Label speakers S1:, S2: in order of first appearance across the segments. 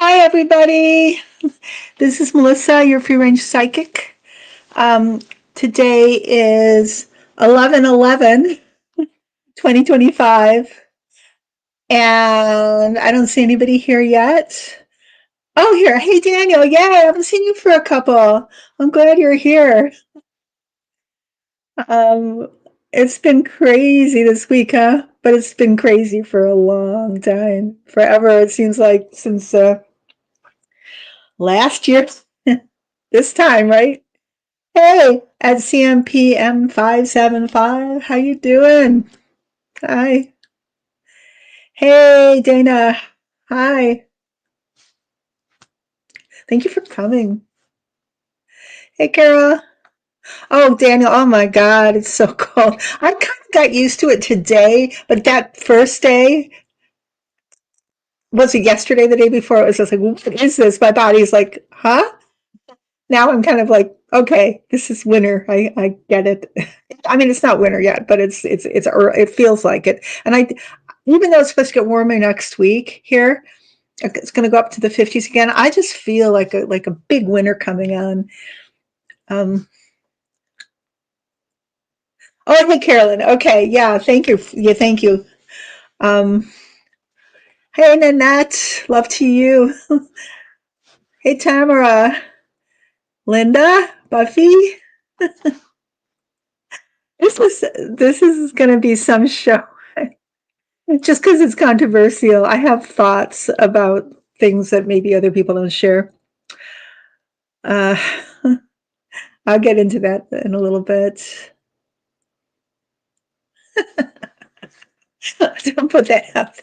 S1: Hi, everybody. This is Melissa, your free range psychic. Um, Today is 11/11/2025, and I don't see anybody here yet. Oh, here. Hey, Daniel. Yeah, I haven't seen you for a couple. I'm glad you're here. Um, it's been crazy this week, huh? But it's been crazy for a long time. Forever, it seems like, since last year, this time, right? Hey, at CMPM575, how you doing? Hi. Hey, Dana. Hi. Thank you for coming. Hey, Kara. Oh, Daniel. Oh my God, it's so cold. I kind of got used to it today, but that first day, was it yesterday, the day before? It was just like, what is this? My body's like, huh? Now I'm kind of like, okay, this is winter. I get it. I mean, it's not winter yet, but it feels like it. And even though it's supposed to get warmer next week here, it's going to go up to the 50s again. I just feel like a big winter coming on. Um, oh, hey, Carolyn. Okay, yeah, thank you. Yeah, thank you. Um, hey, Nanette. Love to you. Hey, Tamara. Linda. Buffy. This is going to be some show. Just because it's controversial, I have thoughts about things that maybe other people don't share. Uh, I'll get into that in a little bit. Don't put that out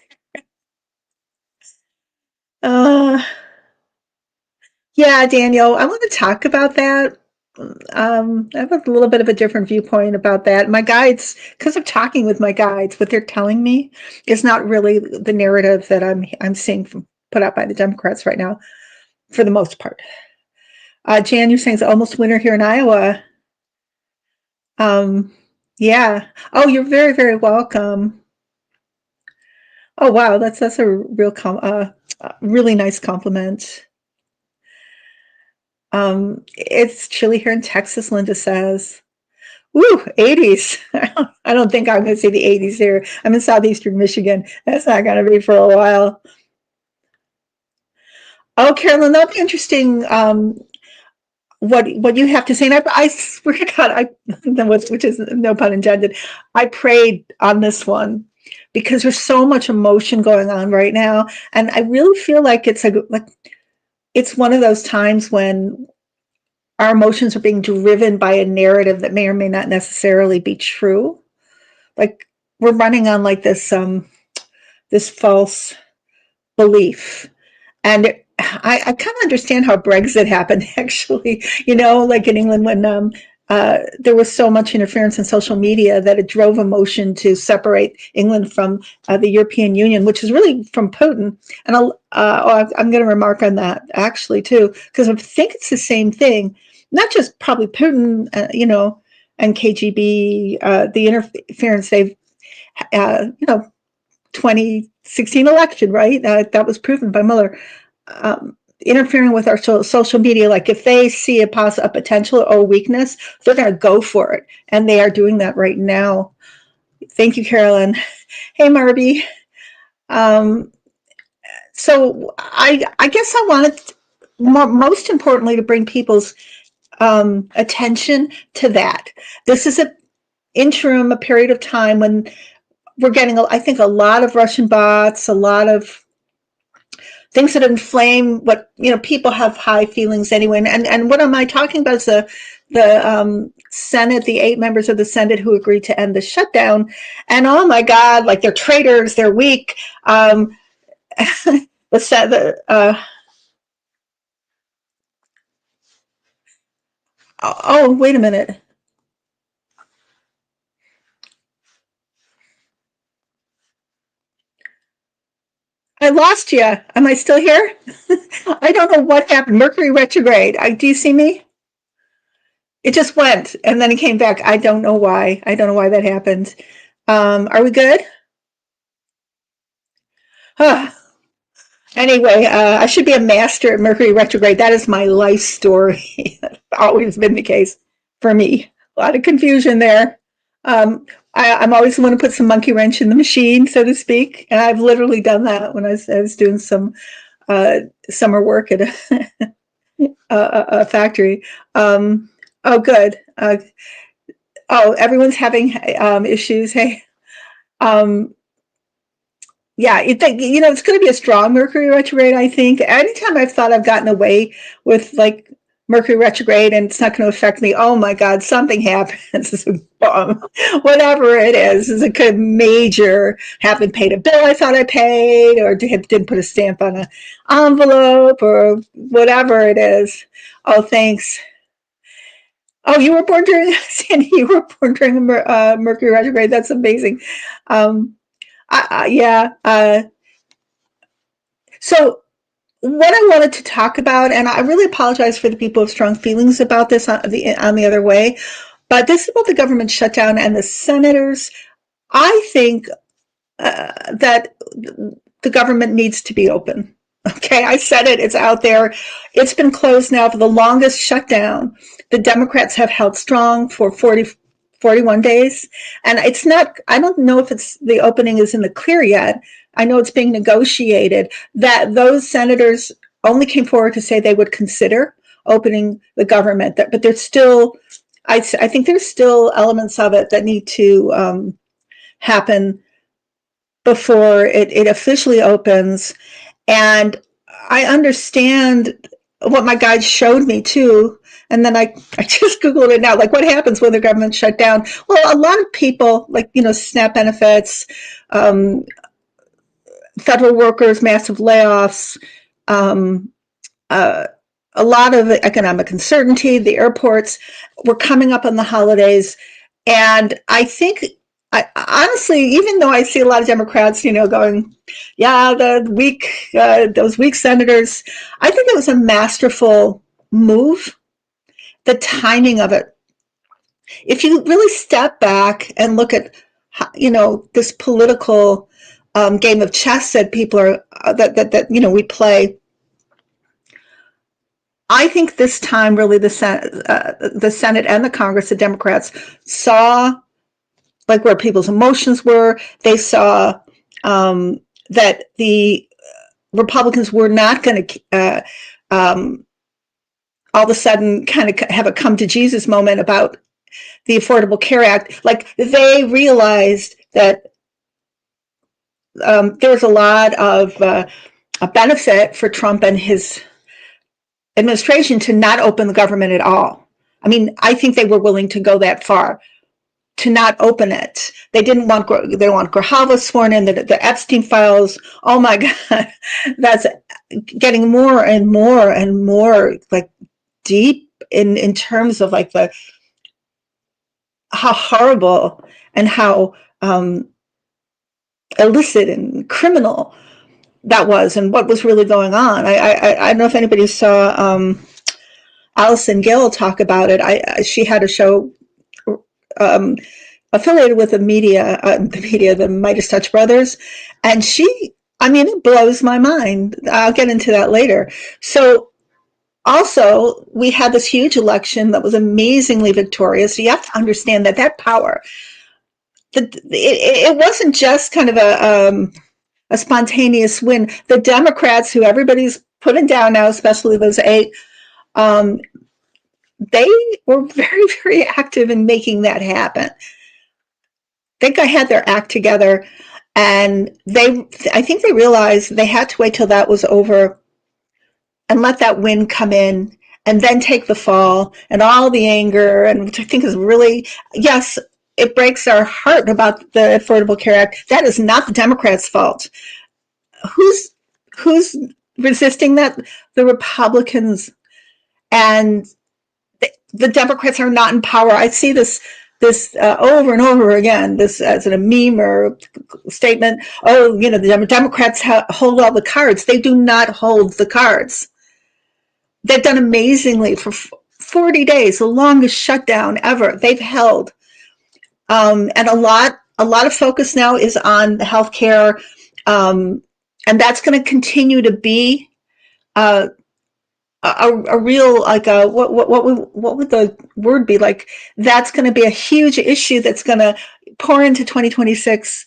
S1: there. Yeah, Daniel, I want to talk about that. I have a little bit of a different viewpoint about that. My guides, because of talking with my guides, what they're telling me is not really the narrative that I'm seeing put out by the Democrats right now, for the most part. Jan, you're saying it's almost winter here in Iowa. Um, yeah. Oh, you're very, very welcome. Oh, wow. That's a really nice compliment. It's chilly here in Texas, Linda says. Woo, 80s. I don't think I'm going to see the 80s here. I'm in southeastern Michigan. That's not going to be for a while. Oh, Carolyn, that'll be interesting. What you have to say. And I swear to God, which is no pun intended. I prayed on this one because there's so much emotion going on right now, and I really feel like it's one of those times when our emotions are being driven by a narrative that may or may not necessarily be true. Like we're running on like this false belief. And I kind of understand how Brexit happened, actually. Like in England when there was so much interference in social media that it drove a motion to separate England from the European Union, which is really from Putin. And I'm going to remark on that actually too, because I think it's the same thing. Not just probably Putin, and KGB, the interference they've, 2016 election, right? That was proven by Mueller. Interfering with our social media, like if they see a potential or a weakness, they're going to go for it, and they are doing that right now. Thank you, Carolyn. Hey, Marby. Um, so I guess I wanted most importantly to bring people's attention to that. This is a period of time when we're getting, I think, a lot of Russian bots, a lot of things that inflame what people have high feelings anyway. And what am I talking about is the Senate, the 8 members of the Senate who agreed to end the shutdown. And oh my God, like they're traitors, they're weak. The oh, wait a minute. I lost you. Am I still here? I don't know what happened. Mercury retrograde. Do you see me? It just went and then it came back. I don't know why. I don't know why that happened. Are we good? Huh. Anyway, I should be a master at Mercury retrograde. That is my life story. That's always been the case for me. A lot of confusion there. I'm always the one to put some monkey wrench in the machine, so to speak. And I've literally done that when I was doing some summer work at a factory. Oh, good. Everyone's having issues. Hey. Yeah, it's going to be a strong Mercury retrograde, I think. Anytime I've thought I've gotten away with like Mercury retrograde and it's not going to affect me, oh my God, something happens. Whatever it is a major, haven't paid a bill I thought I paid, or didn't put a stamp on an envelope, or whatever it is. Oh, thanks. Oh, you were born during, Sandy, you were born during Mercury retrograde. That's amazing. Yeah. So what I wanted to talk about, and I really apologize for the people with strong feelings about this on the other way, but this is about the government shutdown and the senators. I think that the government needs to be open. Okay, I said it. It's out there. It's been closed now for the longest shutdown. The Democrats have held strong for 41 days. And it's not, I don't know if it's the opening is in the clear yet. I know it's being negotiated, that those senators only came forward to say they would consider opening the government, but there's still, I think there's still elements of it that need to happen before it officially opens. And I understand what my guide showed me too. And then I just Googled it now, like what happens when the government shut down? Well, a lot of people, like, SNAP benefits, federal workers, massive layoffs, a lot of economic uncertainty, the airports, we're coming up on the holidays. And I think, honestly, even though I see a lot of Democrats, going, yeah, those weak senators, I think it was a masterful move. The timing of it. If you really step back and look at, this political game of chess that people are that we play, I think this time really the Senate and the Congress, the Democrats saw like where people's emotions were. They saw that the Republicans were not going to all of a sudden kind of have a come to Jesus moment about the Affordable Care Act. Like they realized that there was a lot of a benefit for Trump and his administration to not open the government at all. I mean, I think they were willing to go that far to not open it. They didn't want, they want Grijalva sworn in, the Epstein files. Oh my God, that's getting more and more and more like deep in terms of like how horrible and how illicit and criminal that was, and what was really going on. I don't know if anybody saw Allison Gill talk about it. She had a show affiliated with the Midas Touch Brothers, and it blows my mind. I'll get into that later. So also, we had this huge election that was amazingly victorious. So you have to understand that power, it wasn't just kind of a spontaneous win. The Democrats, who everybody's putting down now, especially those 8, they were very, very active in making that happen. I think I had their act together, and I think they realized they had to wait till that was over and let that win come in, and then take the fall and all the anger, and which I think is really, yes, it breaks our heart about the Affordable Care Act. That is not the Democrats' fault. Who's resisting that? The Republicans, and the Democrats are not in power. I see this over and over again, this as a meme or statement. Oh, the Democrats hold all the cards. They do not hold the cards. They've done amazingly for 40 days, the longest shutdown ever they've held. And a lot of focus now is on the healthcare and that's going to continue to be uh, a real, like a what would the word be, like that's going to be a huge issue that's going to pour into 2026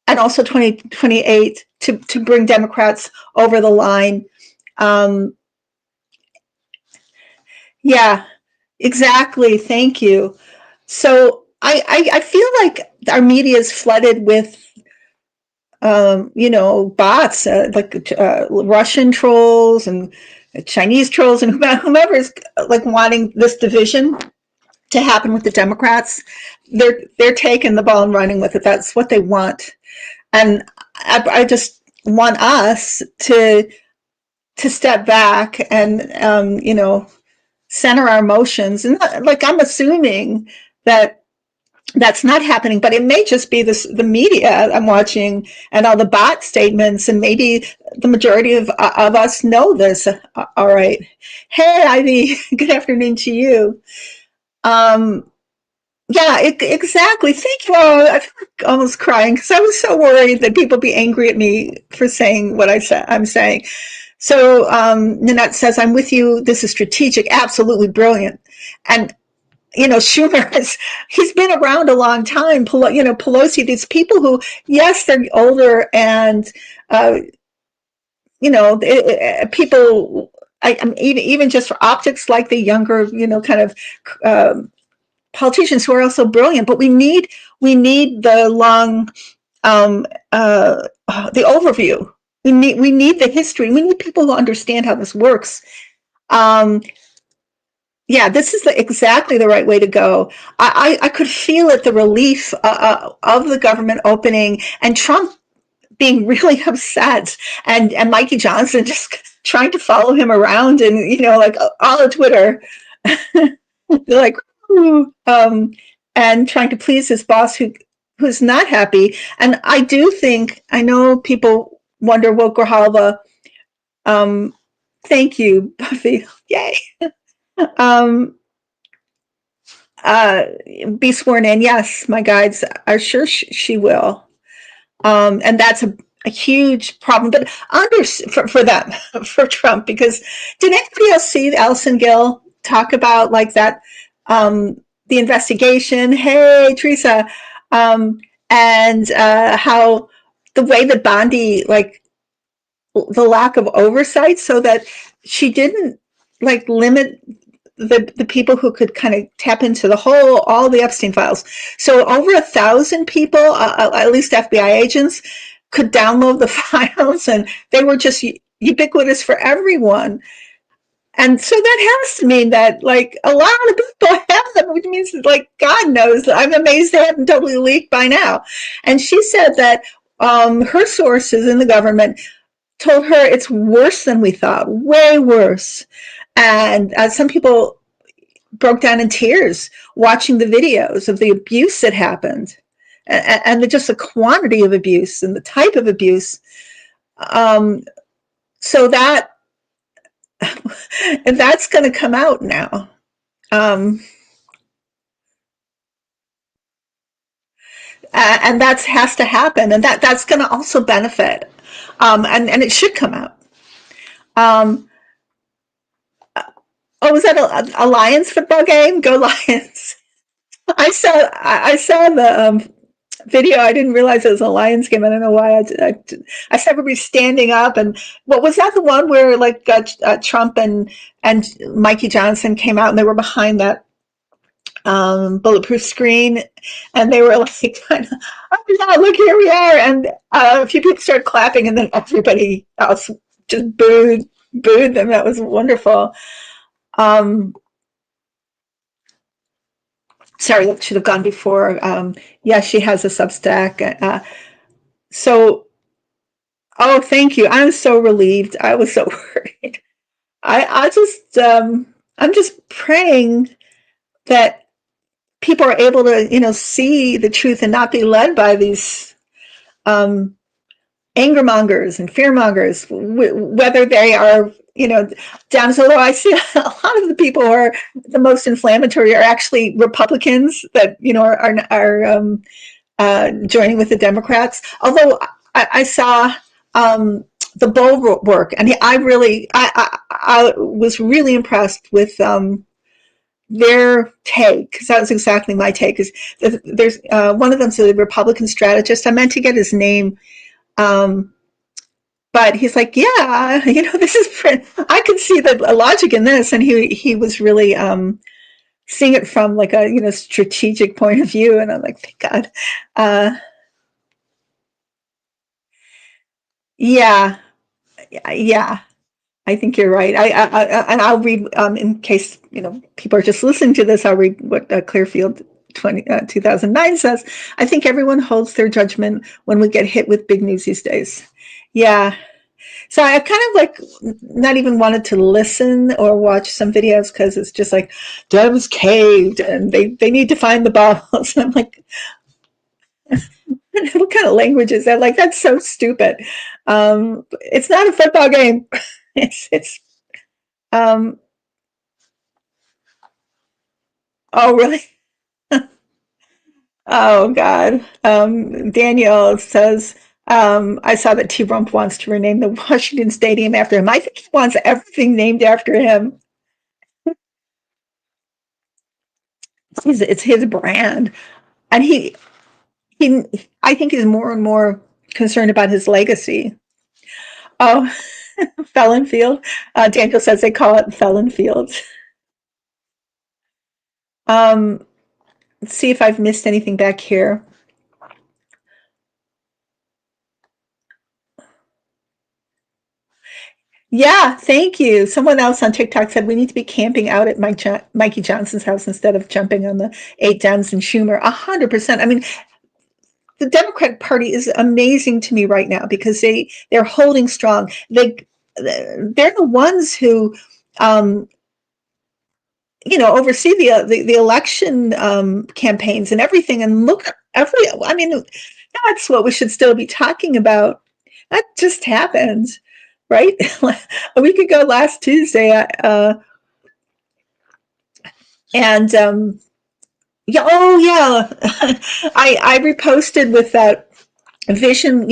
S1: and also 2028 to bring Democrats over the line. Um, yeah, exactly. Thank you. So I feel like our media is flooded with bots, like Russian trolls and Chinese trolls and whomever is like wanting this division to happen with the Democrats. They're taking the ball and running with it. That's what they want, and I just want us to step back and center our emotions. And like I'm assuming that that's not happening, but it may just be the media I'm watching and all the bot statements, and maybe the majority of us know this. All right. Hey, Ivy, good afternoon to you. Um, yeah, exactly. Thank you all. I feel like almost crying because I was so worried that people be angry at me for saying what I'm saying. So Nanette says, I'm with you. This is strategic, absolutely brilliant. And Schumer he's been around a long time. Pelosi, these people who, yes, they're older and, people, even just for optics, like the younger, kind of politicians who are also brilliant. But we need the long, the overview. We need the history. We need people who understand how this works. Yeah, this is exactly the right way to go. I could feel it, the relief of the government opening, and Trump being really upset, and Mikey Johnson just trying to follow him around, and like all of Twitter, like, and trying to please his boss who's not happy. And I know people wonder, well, Grijalva, thank you, Buffy, yay. Um, uh, be sworn in. Yes, my guides are sure she will. And that's a huge problem, but for them, for Trump, because did anybody else see Allison Gill talk about like that, the investigation? Hey, Teresa, and how the way that Bondi, like the lack of oversight, so that she didn't like limit the people who could kind of tap into all the Epstein files. So over 1,000 people, at least FBI agents, could download the files, and they were just ubiquitous for everyone. And so that has to mean that like a lot of people have them, which means like God knows. I'm amazed they haven't totally leaked by now. And she said that her sources in the government told her it's worse than we thought, way worse. And some people broke down in tears watching the videos of the abuse that happened, and just the quantity of abuse and the type of abuse. So that and that's going to come out now. And that has to happen, and that's going to also benefit, and it should come out. Oh, was that a Lions football game? Go Lions! I saw the video. I didn't realize it was a Lions game. I don't know why. I saw everybody standing up, and what was that? The one where like Trump and Mikey Johnson came out, and they were behind that bulletproof screen, and they were like, "Oh yeah, look, here we are!" And a few people started clapping, and then everybody else just booed them. That was wonderful. Sorry, that should have gone before. Yeah, she has a Substack. So, oh, thank you. I'm so relieved. I was so worried. I just, I'm just praying that people are able to, see the truth and not be led by these anger mongers and fear mongers, whether they are, down so low. I see a lot of the people who are the most inflammatory are actually Republicans that, are joining with the Democrats. Although I saw the Bulwark, and I was really impressed with their take, because that was exactly my take. Is there's one of them's a Republican strategist. I meant to get his name, um, but he's like, yeah, this is. I could see the logic in this, and he was really seeing it from like a strategic point of view, and I'm like, thank God. Uh, yeah, yeah. I think you're right. And I'll read, in case people are just listening to this. I'll read what Clearfield 2009 says. I think everyone holds their judgment when we get hit with big news these days. Yeah. So I kind of like not even wanted to listen or watch some videos because it's just like Dems caved and they need to find the bottles. And I'm like, what kind of language is that? Like, that's so stupid. It's not a football game. It's um, oh, really? Oh, God. Daniel says, I saw that T Rump wants to rename the Washington Stadium after him. I think he wants everything named after him. It's his brand. And he, I think he's more and more concerned about his legacy. Oh, Felon Field. Daniel says they call it Felon Field. Um, let's see if I've missed anything back here. Yeah, thank you. Someone else on TikTok said we need to be camping out at Mikey Johnson's house instead of jumping on the 8 Dems and Schumer. 100%. I mean, the Democratic Party is amazing to me right now because they're holding strong. They're the ones who oversee the election campaigns and everything. And look, I mean, that's what we should still be talking about. That just happened, right? A week ago, last Tuesday, and yeah, oh yeah, I reposted with that vision.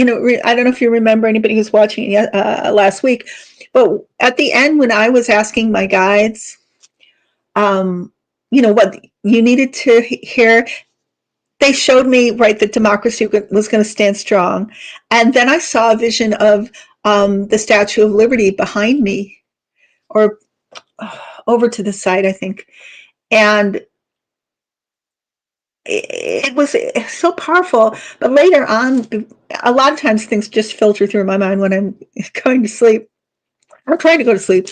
S1: I don't know if you remember anybody who's watching it last week, but at the end when I was asking my guides, what you needed to hear, they showed me right that democracy was going to stand strong, and then I saw a vision of the Statue of Liberty behind me, or over to the side, I think, and it was so powerful. But later on, a lot of times things just filter through my mind when I'm going to sleep. I'm trying to go to sleep.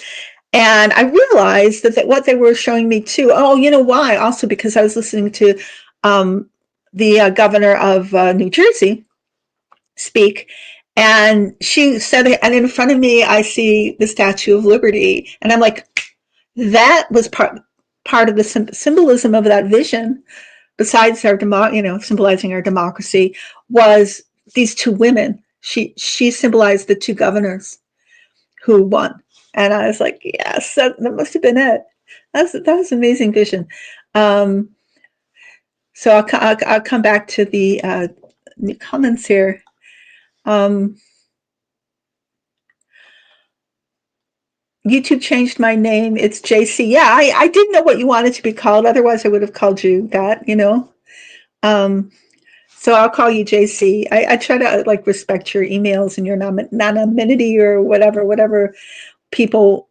S1: And I realized that what they were showing me too. Oh, you know why? Also because I was listening to the governor of New Jersey speak. And she said, and in front of me, I see the Statue of Liberty. And I'm like, that was part of the symbolism of that vision, besides our symbolizing our democracy, was these two women. She symbolized the two governors who won, and I was like, yes, that must have been it. That was an amazing vision. So I'll come back to the new comments here. YouTube changed my name. It's JC. Yeah, I didn't know what you wanted to be called. Otherwise, I would have called you that. So I'll call you JC. I try to like respect your emails and your anonymity or whatever people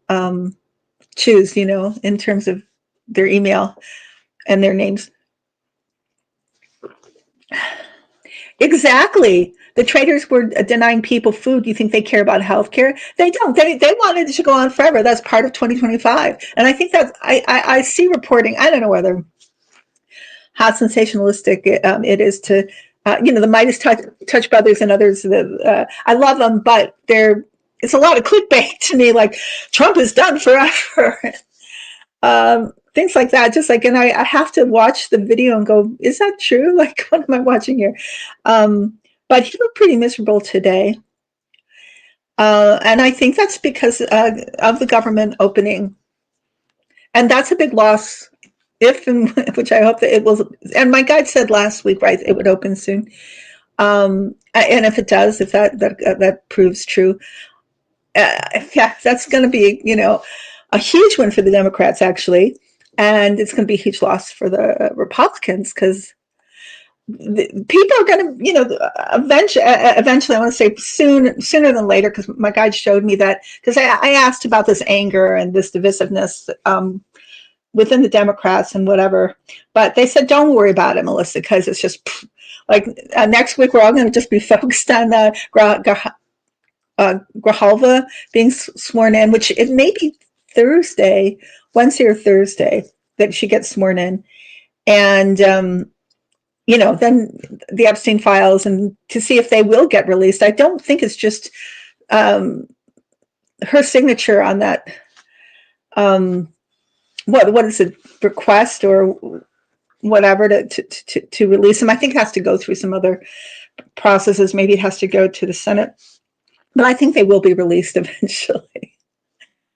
S1: choose, in terms of their email and their names. Exactly. The traders were denying people food. You think they care about healthcare? They don't. They wanted it to go on forever. That's part of 2025. And I think that I see reporting. I don't know whether how sensationalistic it is to, the Midas Touch brothers and others. I love them, but it's a lot of clickbait to me. Like Trump is done forever. Things like that. Just like, and I have to watch the video and go, is that true? Like, what am I watching here? But he looked pretty miserable today. And I think that's because of the government opening. And that's a big loss, which I hope that it will. And my guide said last week, right, it would open soon. And if it does, if that proves true, yeah, that's going to be, a huge win for the Democrats, actually. And it's going to be a huge loss for the Republicans because people are going to, eventually, I want to say sooner than later, because my guide showed me that, because I asked about this anger and this divisiveness within the Democrats and whatever, but they said, don't worry about it, Melissa, because it's just like next week, we're all going to just be focused on Grijalva being sworn in, which it may be Wednesday or Thursday, that she gets sworn in. And, then the Epstein files, and to see if they will get released. I don't think it's just her signature on that, what is it, request or whatever to release them. I think it has to go through some other processes. Maybe it has to go to the Senate, but I think they will be released eventually.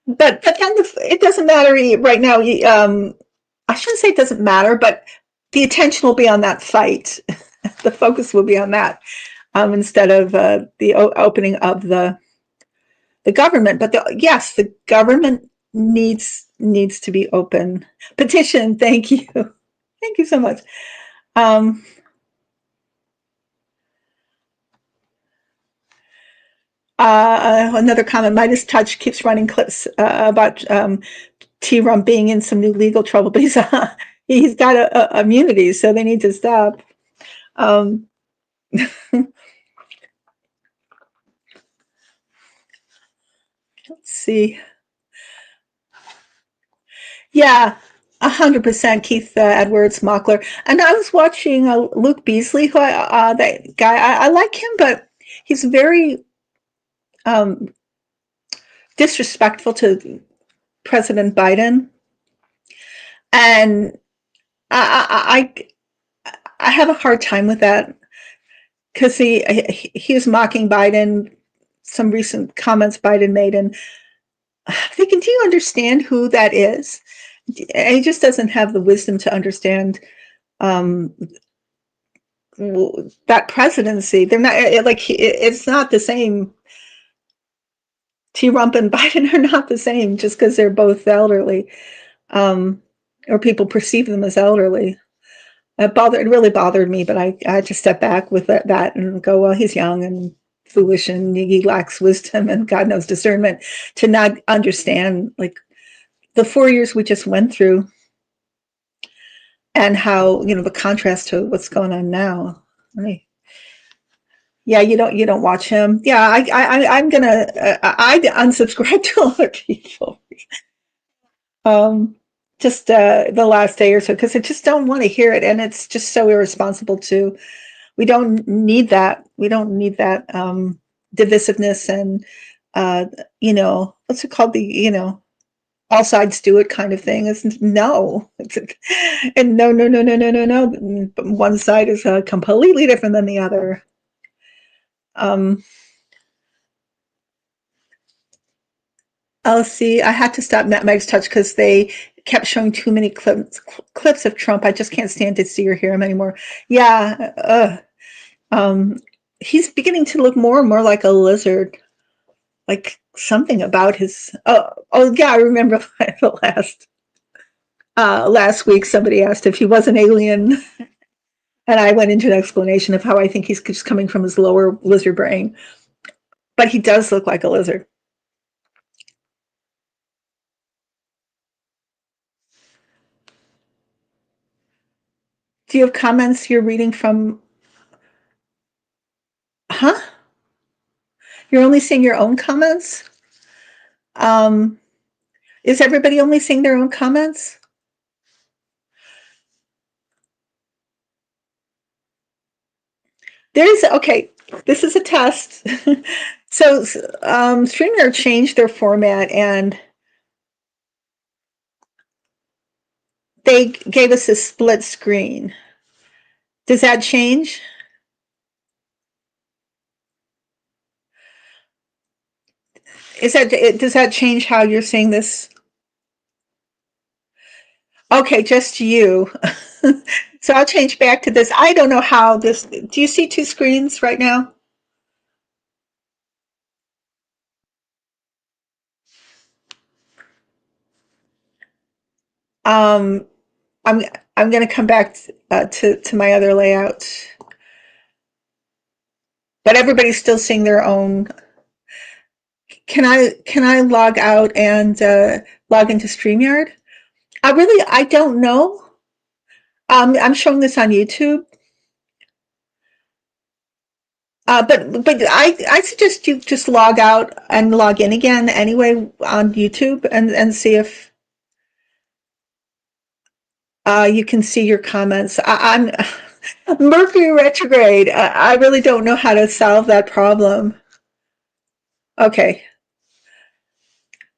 S1: But then it doesn't matter right now. I shouldn't say it doesn't matter, but the attention will be on that fight. The focus will be on that instead of the opening of the government. But yes, the government needs to be open. Petition. Thank you. Thank you so much. Another comment, Midas Touch keeps running clips about T-Rump being in some new legal trouble, but he's got immunity, so they need to stop. Let's see. Yeah, 100%, Keith Edwards Mockler. And I was watching Luke Beasley, who that guy, I like him, but he's very disrespectful to President Biden. And I have a hard time with that, because he was mocking Biden, some recent comments Biden made, and thinking, do you understand who that is? And he just doesn't have the wisdom to understand that presidency. They're not it's not the same. T-Rump and Biden are not the same just because they're both elderly, or people perceive them as elderly. It really bothered me, but I had to step back with that and go, well, he's young and foolish and he lacks wisdom and God knows discernment to not understand like the 4 years we just went through and how, the contrast to what's going on now. Right. Yeah, you don't watch him. Yeah, I'm gonna I unsubscribe to a lot of people. Just the last day or so, because I just don't want to hear it, and it's just so irresponsible too. We don't need that. We don't need that divisiveness and what's it called? The all sides do it kind of thing. It's no, and no. One side is completely different than the other. Oh, see, I had to stop Midas Touch because they kept showing too many clips of Trump. I just can't stand to see or hear him anymore. Yeah, he's beginning to look more and more like a lizard. Like something about his. Oh yeah, I remember the last week somebody asked if he was an alien, and I went into an explanation of how I think he's just coming from his lower lizard brain, but he does look like a lizard. Do you have comments you're reading from? Huh? You're only seeing your own comments? Is everybody only seeing their own comments? Okay, this is a test. So StreamYard changed their format and they gave us a split screen. Does that change? Does that change how you're seeing this? Okay, just you. So I'll change back to this. I don't know how this. Do you see two screens right now? Um, I'm I'm going to come back to my other layout, but everybody's still seeing their own. Can I log out and log into StreamYard? I don't know. I'm showing this on YouTube. But I suggest you just log out and log in again anyway on YouTube and see if you can see your comments. I'm Mercury retrograde. I really don't know how to solve that problem. Okay,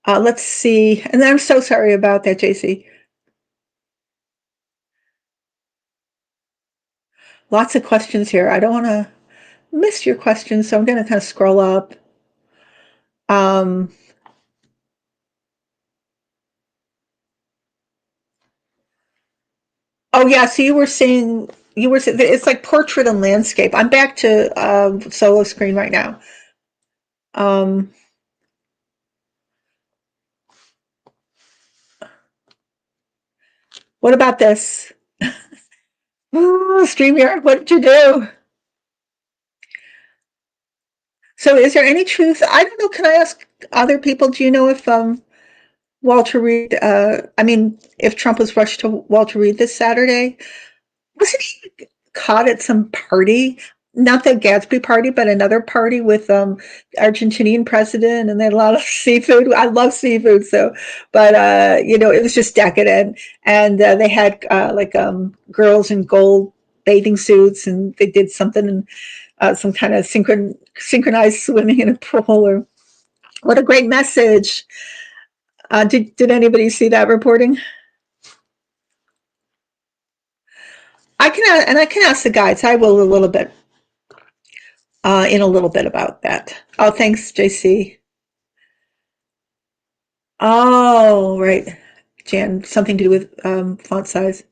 S1: let's see. And I'm so sorry about that, JC. Lots of questions here. I don't want to miss your questions, so I'm going to kind of scroll up. Um, oh yeah, so you were it's like portrait and landscape. I'm back to solo screen right now. Um, what about this? Oh, StreamYard, what did you do? So is there any truth? I don't know. Can I ask other people? Do you know if Walter Reed, I mean, if Trump was rushed to Walter Reed this Saturday, wasn't he caught at some party? Not the Gatsby party, but another party with Argentinian president, and they had a lot of seafood. I love seafood, so but it was just decadent, and they had like girls in gold bathing suits, and they did something in some kind of synchronized swimming in a pool. Or what a great message! Did anybody see that reporting? I can ask the guides. I will a little bit in a little bit about that. Oh, thanks, JC. Oh, right, Jan. Something to do with font size.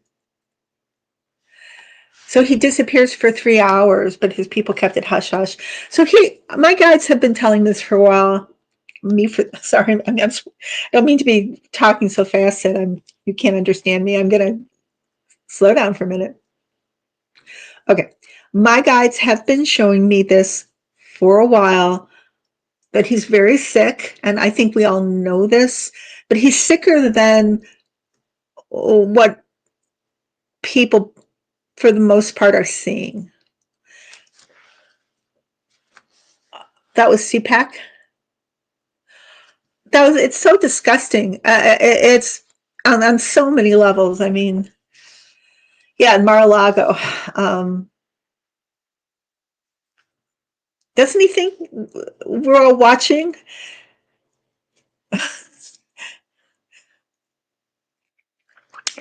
S1: So he disappears for 3 hours, but his people kept it hush hush. So my guides have been telling this for a while. Sorry, I don't mean to be talking so fast that you can't understand me. I'm gonna slow down for a minute. Okay, my guides have been showing me this for a while, that he's very sick, and I think we all know this, but he's sicker than what people, for the most part, are seeing. That was CPAC. It's so disgusting. It's on so many levels. I mean, yeah, in Mar-a-Lago. Um, doesn't he think we're all watching? I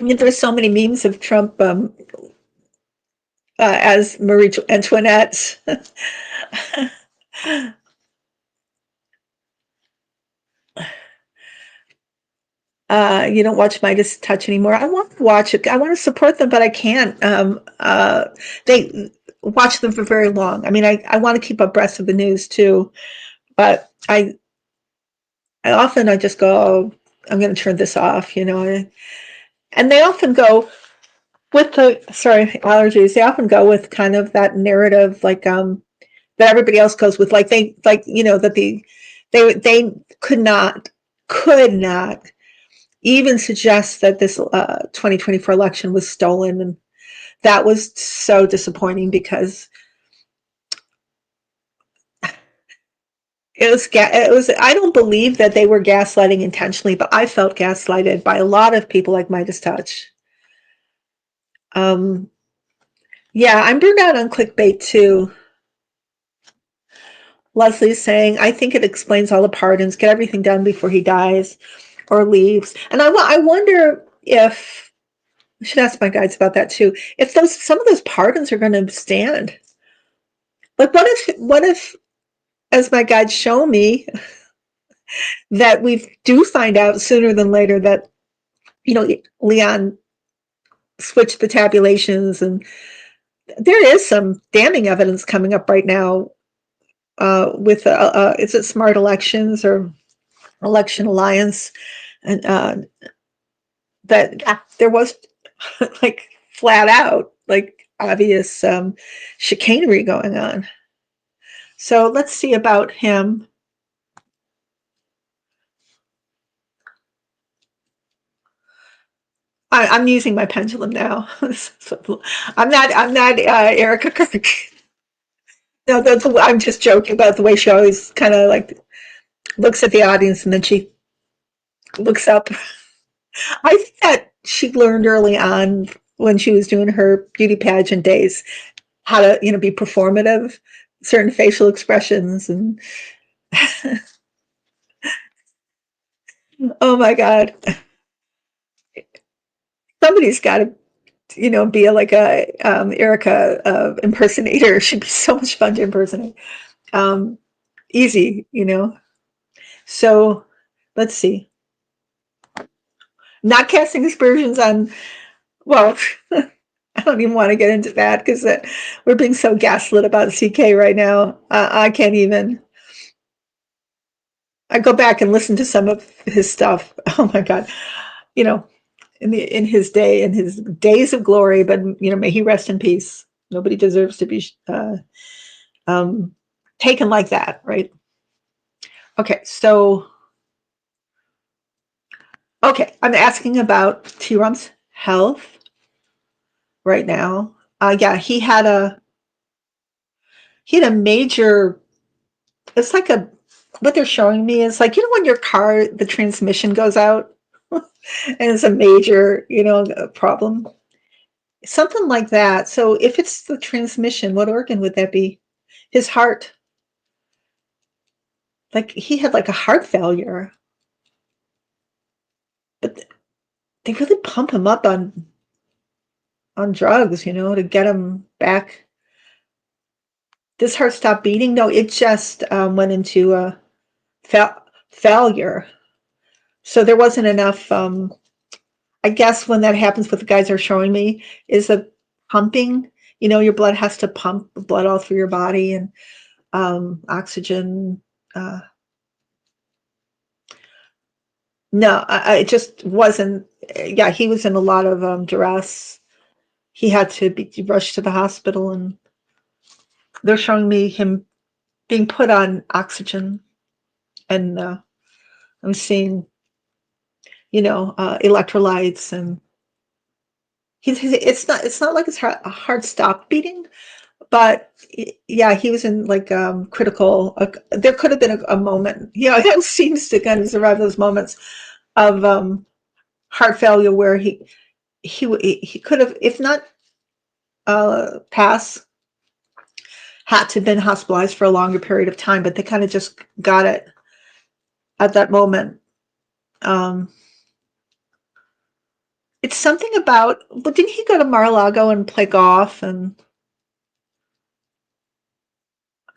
S1: mean, there's so many memes of Trump as Marie Antoinette. You don't watch Midas Touch anymore. I want to watch it. I want to support them, but I can't. They watch them for very long. I mean, I want to keep abreast of the news too, but I just go, oh, I'm going to turn this off, and they often go with allergies. They often go with kind of that narrative, like that everybody else goes with, like that they could not even suggest that this 2024 election was stolen, and that was so disappointing because it was I don't believe that they were gaslighting intentionally, but I felt gaslighted by a lot of people like Midas Touch. Um, yeah, I'm burned out on clickbait too. Leslie's saying, I think it explains all the pardons. Get everything done before he dies or leaves. And I wonder if I should ask my guides about that too. If some of those pardons are going to stand. Like, what if, as my guides show me, that we do find out sooner than later that Leon switch the tabulations, and there is some damning evidence coming up right now with is it Smart Elections or Election Alliance, and that there was like flat out like obvious chicanery going on. So let's see about him. I'm using my pendulum now. I'm not Erica Kirk. No, I'm just joking about the way she always kind of like looks at the audience and then she looks up. I think that she learned early on when she was doing her beauty pageant days how to, be performative, certain facial expressions, and oh my God, somebody's got to, be like a Erica impersonator. She'd be so much fun to impersonate. Um, easy. So let's see. Not casting aspersions on, well, I don't even want to get into that because we're being so gaslit about CK right now. I can't even. I go back and listen to some of his stuff. Oh my God, you know, in his day, in his days of glory. But may he rest in peace. Nobody deserves to be um, taken like that, right? Okay, so I'm asking about T-Rum's health right now. Yeah, he had a major. It's like what they're showing me is like when your car the transmission goes out and it's a major problem, something like that. So if it's the transmission, what organ would that be? His heart. Like he had like a heart failure, but they really pump him up on drugs, to get him back. This heart stopped beating. No, it just went into a failure. So there wasn't enough. I guess when that happens, what the guys are showing me is a pumping. Your blood has to pump blood all through your body, and oxygen. Uh, no, it just wasn't. Yeah, he was in a lot of duress. He had to be rushed to the hospital, and they're showing me him being put on oxygen, and I'm seeing, electrolytes, and it's not like his heart stopped beating, but yeah, he was in like critical. There could have been a moment, it seems to kind of survive those moments of heart failure where he could have, if not pass, had to have been hospitalized for a longer period of time, but they kind of just got it at that moment. Um, it's something about, but didn't he go to Mar-a-Lago and play golf, and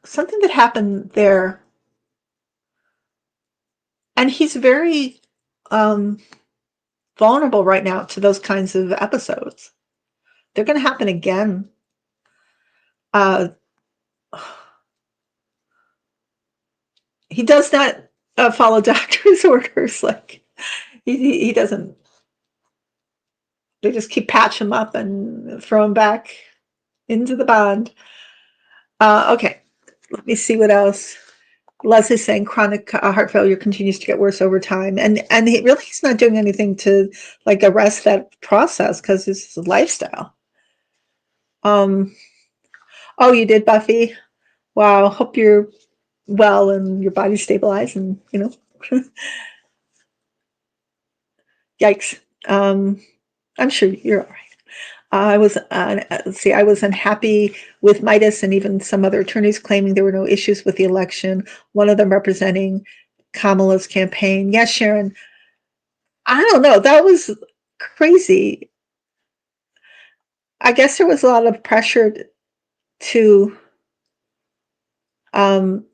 S1: something that happened there? And he's very um, vulnerable right now to those kinds of episodes. They're going to happen again. Uh, he does not follow doctor's orders. Like he doesn't. They just keep patch him up and throw him back into the bond. Okay, let me see what else. Leslie's saying chronic heart failure continues to get worse over time, and he's not doing anything to like arrest that process because it's a lifestyle. Oh, you did, Buffy? Wow, hope you're well and your body's stabilized, and yikes. I'm sure you're all right. Let's see, I was unhappy with Midas and even some other attorneys claiming there were no issues with the election, one of them representing Kamala's campaign. Yes, Sharon, I don't know. That was crazy. I guess there was a lot of pressure to, um,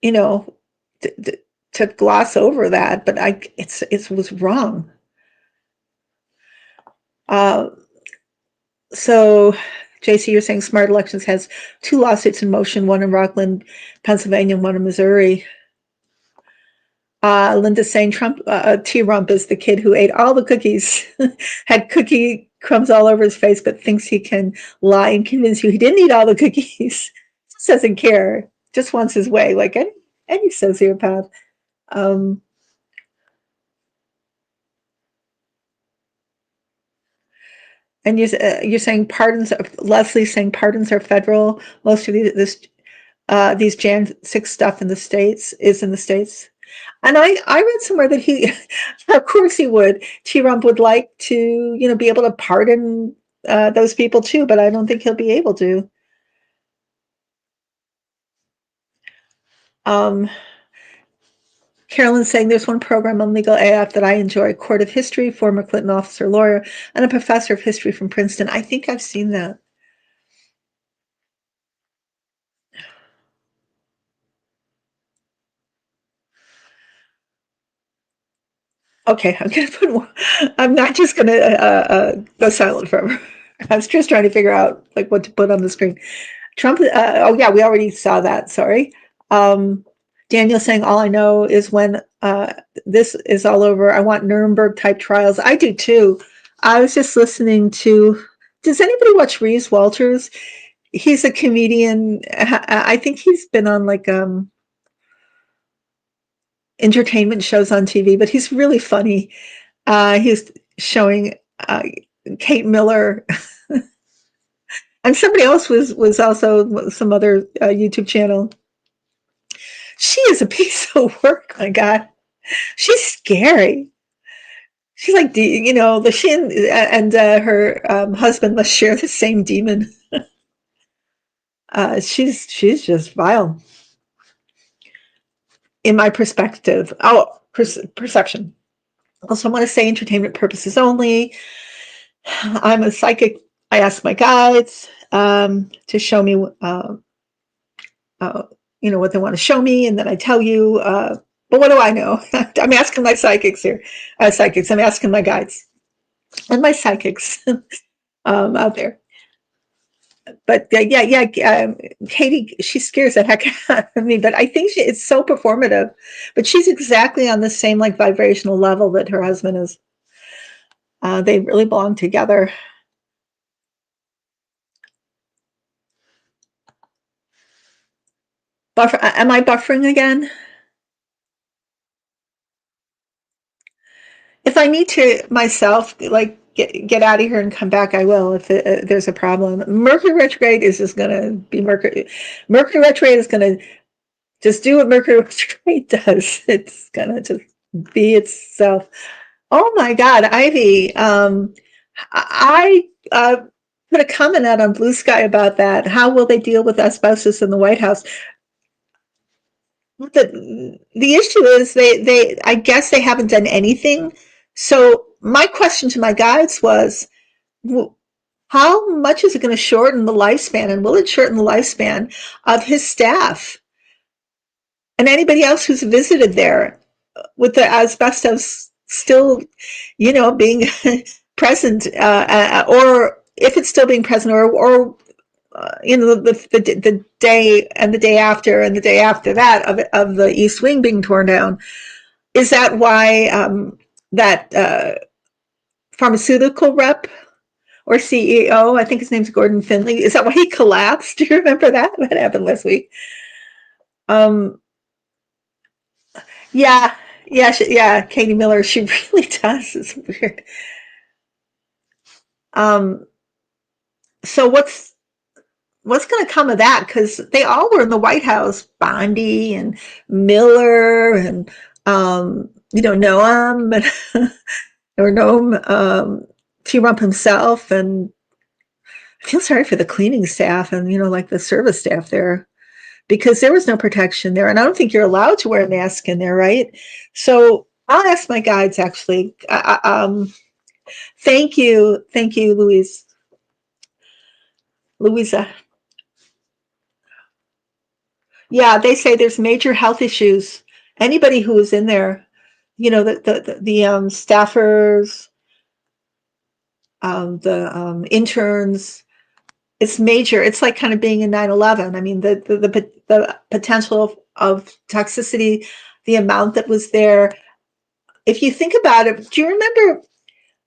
S1: you know, to gloss over that, but it was wrong. Uh, so, JC, you're saying Smart Elections has 2 lawsuits in motion, one in Rockland, Pennsylvania, and one in Missouri. Linda's saying T-Rump is the kid who ate all the cookies, had cookie crumbs all over his face, but thinks he can lie and convince you he didn't eat all the cookies. Just doesn't care. Just wants his way, like any sociopath. Um, and you're saying pardons. Leslie's saying pardons are federal. Most of these Jan 6 stuff in the states is in the states. And I read somewhere that he, of course he would. T-Rump would like to, be able to pardon those people too, but I don't think he'll be able to. Um, Carolyn's saying there's one program on Legal AF that I enjoy, Court of History, former Clinton officer lawyer, and a professor of history from Princeton. I think I've seen that. Okay, I'm not just gonna go silent forever. I was just trying to figure out like what to put on the screen. Trump, oh yeah, we already saw that, sorry. Um, Daniel saying, all I know is when this is all over, I want Nuremberg type trials. I do too. I was just listening to, does anybody watch Reese Walters? He's a comedian. I think he's been on like entertainment shows on TV, but he's really funny. He's showing Kate Miller and somebody else was also some other YouTube channel. She is a piece of work. My God, she's scary. She's like, the she and her husband must share the same demon. She's just vile, in my perspective. Oh, perception. Also, I want to say entertainment purposes only. I'm a psychic. I ask my guides to show me, uh, what they want to show me, and then I tell you. But what do I know? I'm asking my psychics here. Psychics. I'm asking my guides and my psychics out there. But Katie, she scares the heck out of me. But I think it's so performative. But she's exactly on the same like vibrational level that her husband is. They really belong together. Buffer? Am I buffering again? If I need to myself, like get out of here and come back, I will. If there's a problem, Mercury retrograde is just gonna be Mercury. Mercury retrograde is gonna just do what Mercury retrograde does. It's gonna just be itself. Oh my God, Ivy. I put a comment out on Blue Sky about that. How will they deal with asbestos in the White House? The issue is they I guess they haven't done anything. So my question to my guides was, how much is it going to shorten the lifespan, and will it shorten the lifespan of his staff and anybody else who's visited there with the asbestos still, being present, or if it's still being present, or the day and the day after and the day after that of the East Wing being torn down. Is that why that pharmaceutical rep or CEO, I think his name's Gordon Finley, is that why he collapsed? Do you remember that? That happened last week. Um, yeah, yeah, Katie Miller, she really does. It's weird. Um, so what's going to come of that? Because they all were in the White House, Bondi and Miller and Noam or Noam, T-Rump himself, and I feel sorry for the cleaning staff and like the service staff there, because there was no protection there, and I don't think you're allowed to wear a mask in there, right? So I'll ask my guides actually. Thank you, Louisa. Yeah, they say there's major health issues. Anybody who is in there, the staffers, the interns. It's major. It's like kind of being in 9/11. I mean, the potential of toxicity, the amount that was there. If you think about it, do you remember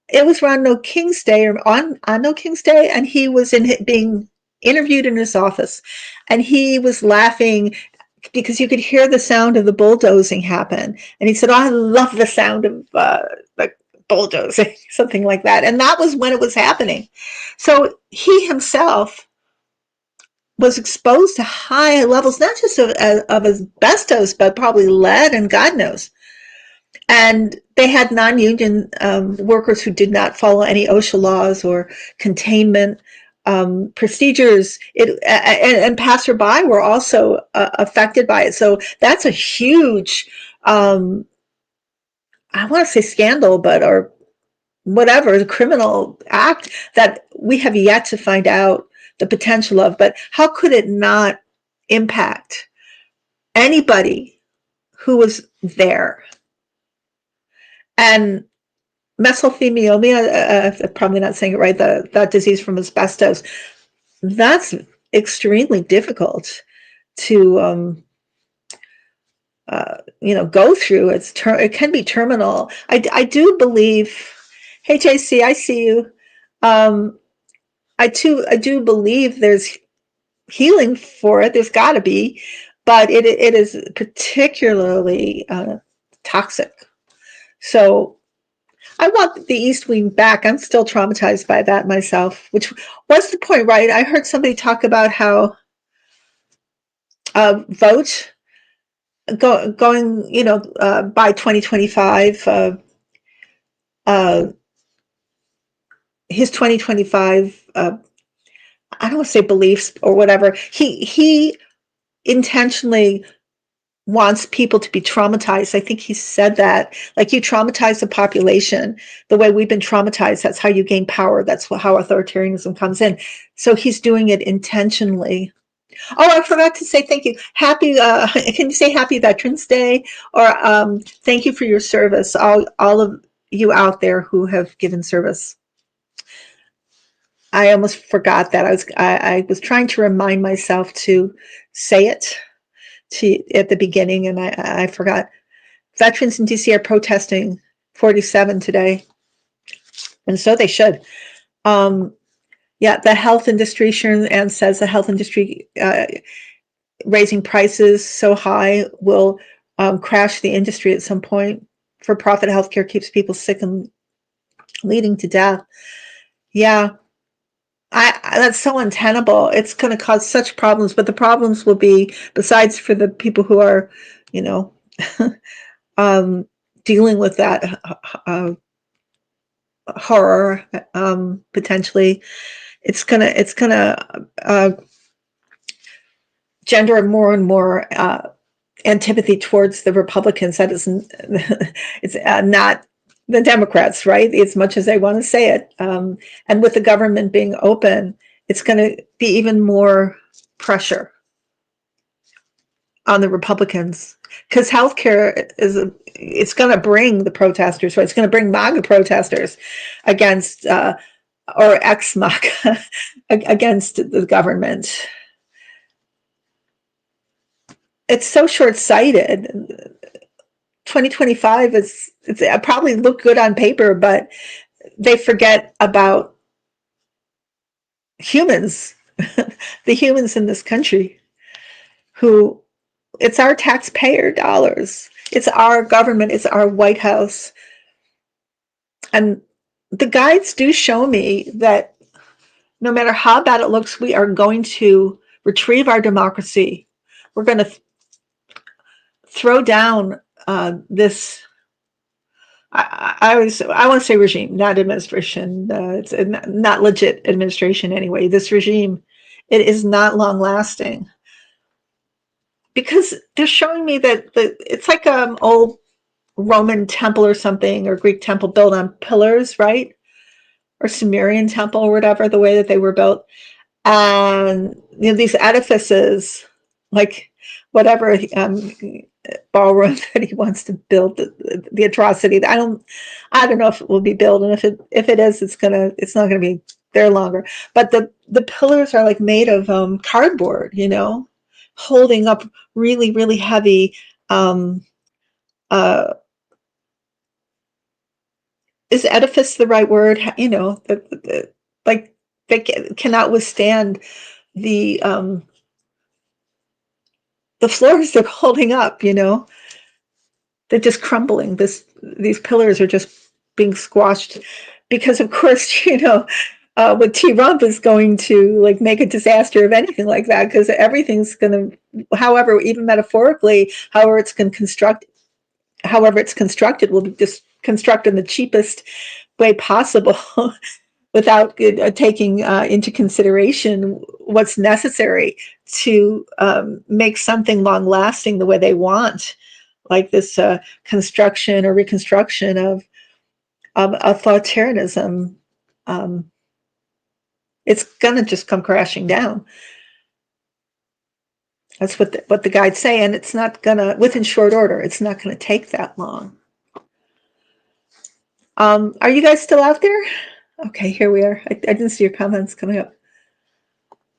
S1: it was around No King's Day or on No King's Day, and he was being interviewed in his office, and he was laughing because you could hear the sound of the bulldozing happen, and he said, "Oh, I love the sound of the bulldozing," something like that, and that was when it was happening. So he himself was exposed to high levels, not just of asbestos, but probably lead and God knows. And they had non-union workers who did not follow any OSHA laws or containment procedures. And passerby were also affected by it. So that's a huge, I want to say scandal, but or whatever, the criminal act that we have yet to find out the potential of. But how could it not impact anybody who was there? And mesothelioma, probably not saying it right, that disease from asbestos, that's extremely difficult to go through. It can be terminal. I do believe. Hey JC, I see you. I do believe there's healing for it. There's got to be, but it is particularly toxic. So I want the East Wing back. I'm still traumatized by that myself, which was the point, right? I heard somebody talk about how vote going, by 2025, his 2025, I don't want to say beliefs or whatever. He intentionally wants people to be traumatized. I think he said that, like, you traumatize the population the way we've been traumatized. That's how you gain power. That's how authoritarianism comes in. So he's doing it intentionally. Oh, I forgot to say thank you. Happy, can you say Happy Veterans Day? Or thank you for your service, all of you out there who have given service. I almost forgot that. I was trying to remind myself to say it at the beginning, and I forgot. Veterans in DC are protesting 47 today, and so they should. Yeah, the health industry, Sharon Ann says the health industry raising prices so high will crash the industry at some point. For-profit healthcare keeps people sick and leading to death. Yeah, that's so untenable. It's going to cause such problems, but the problems will be, besides for the people who are, dealing with that horror, potentially, it's gonna gender more and more antipathy towards the Republicans. That isn't, it's not the Democrats, right? As much as they want to say it. And with the government being open, it's going to be even more pressure on the Republicans, because healthcare it's going to bring the protesters, right? It's going to bring MAGA protesters against, or ex-MAGA against the government. It's so short-sighted. 2025 it's probably look good on paper, but they forget about humans, the humans in this country, who, it's our taxpayer dollars. It's our government. It's our White House. And the guides do show me that no matter how bad it looks, we are going to retrieve our democracy. We're going to throw down this, I want to say regime, not administration. It's not legit administration anyway. This regime, it is not long lasting, because they're showing me that it's like old Roman temple or something, or Greek temple built on pillars, right? Or Sumerian temple or whatever, the way that they were built. And these edifices, like whatever, ballroom that he wants to build, the atrocity. I don't know if it will be built, and if it is, it's not gonna be there longer. But the pillars are like made of cardboard, holding up really, really heavy. Um, uh, is edifice the right word? Like they cannot withstand the um, the floors they're holding up. They're just crumbling. These pillars are just being squashed because, of course, what T Rump is going to like make a disaster of anything like that, because everything's going to, however, even metaphorically, however it's constructed will be just constructed in the cheapest way possible without taking into consideration what's necessary to make something long lasting the way they want, like this construction or reconstruction of authoritarianism. Um, it's gonna just come crashing down. That's what the guides say, and it's not gonna, within short order. It's not gonna take that long. Are you guys still out there? Okay, here we are. I didn't see your comments coming up.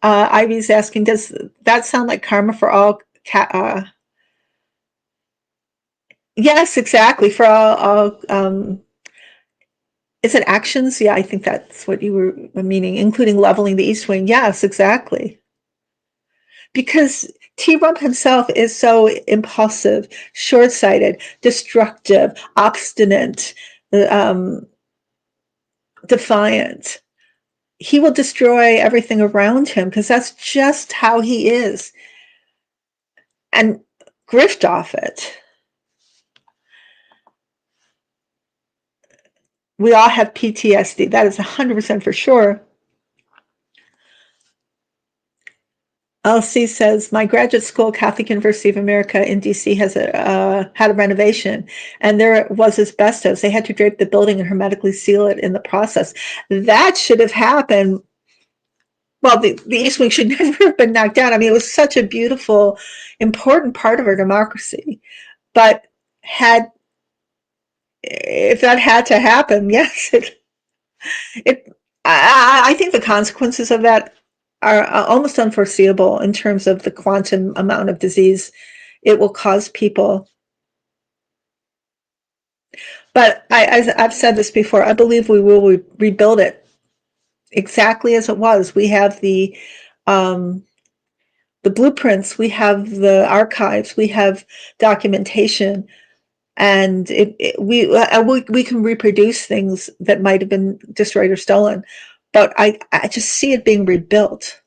S1: Ivy's asking, does that sound like karma for all? Yes, exactly. For all is it actions? Yeah, I think that's what you were meaning, including leveling the East Wing. Yes, exactly. Because T Rump himself is so impulsive, short sighted, destructive, obstinate, um, defiant. He will destroy everything around him because that's just how he is, and grift off it. We all have PTSD. That is 100% for sure. LC says, my graduate school, Catholic University of America in DC, has had a renovation, and there was asbestos. They had to drape the building and hermetically seal it in the process. That should have happened. Well, the East Wing should never have been knocked down. I mean, it was such a beautiful, important part of our democracy. But if that had to happen, yes, I think the consequences of that are almost unforeseeable in terms of the quantum amount of disease it will cause people. But I've said this before, I believe we will rebuild it exactly as it was. We have the blueprints, we have the archives, we have documentation, and we can reproduce things that might have been destroyed or stolen. But I just see it being rebuilt.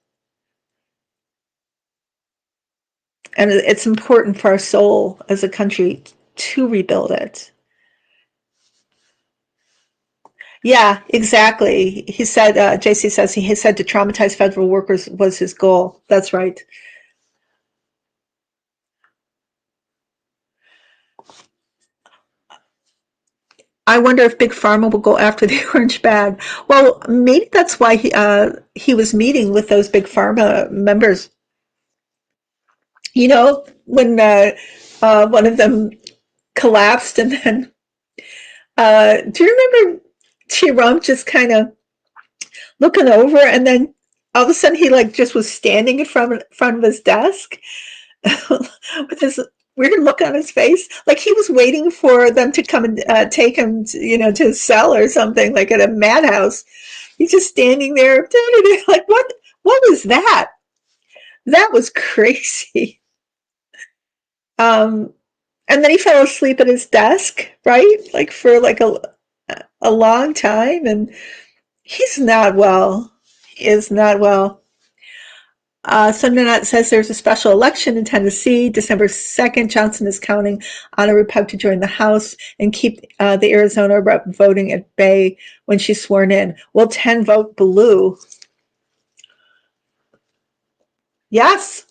S1: And it's important for our soul as a country to rebuild it. Yeah, exactly. He said, JC says he said to traumatize federal workers was his goal. That's right. I wonder if Big Pharma will go after the orange bag. Well, maybe that's why he was meeting with those Big Pharma members. When one of them collapsed, and then do you remember T Rump just kind of looking over, and then all of a sudden he like just was standing in front of his desk with this weird look on his face, like he was waiting for them to come and take him to his cell or something, like at a madhouse. He's just standing there like, what was that? That was crazy. um and then he fell asleep at his desk, right, like for like a long time, and he's not well. He is not well. Sundernet says there's a special election in Tennessee, December 2nd. Johnson is counting on a Repub to join the House and keep the Arizona rep voting at bay when she's sworn in. Will 10 vote blue? Yes.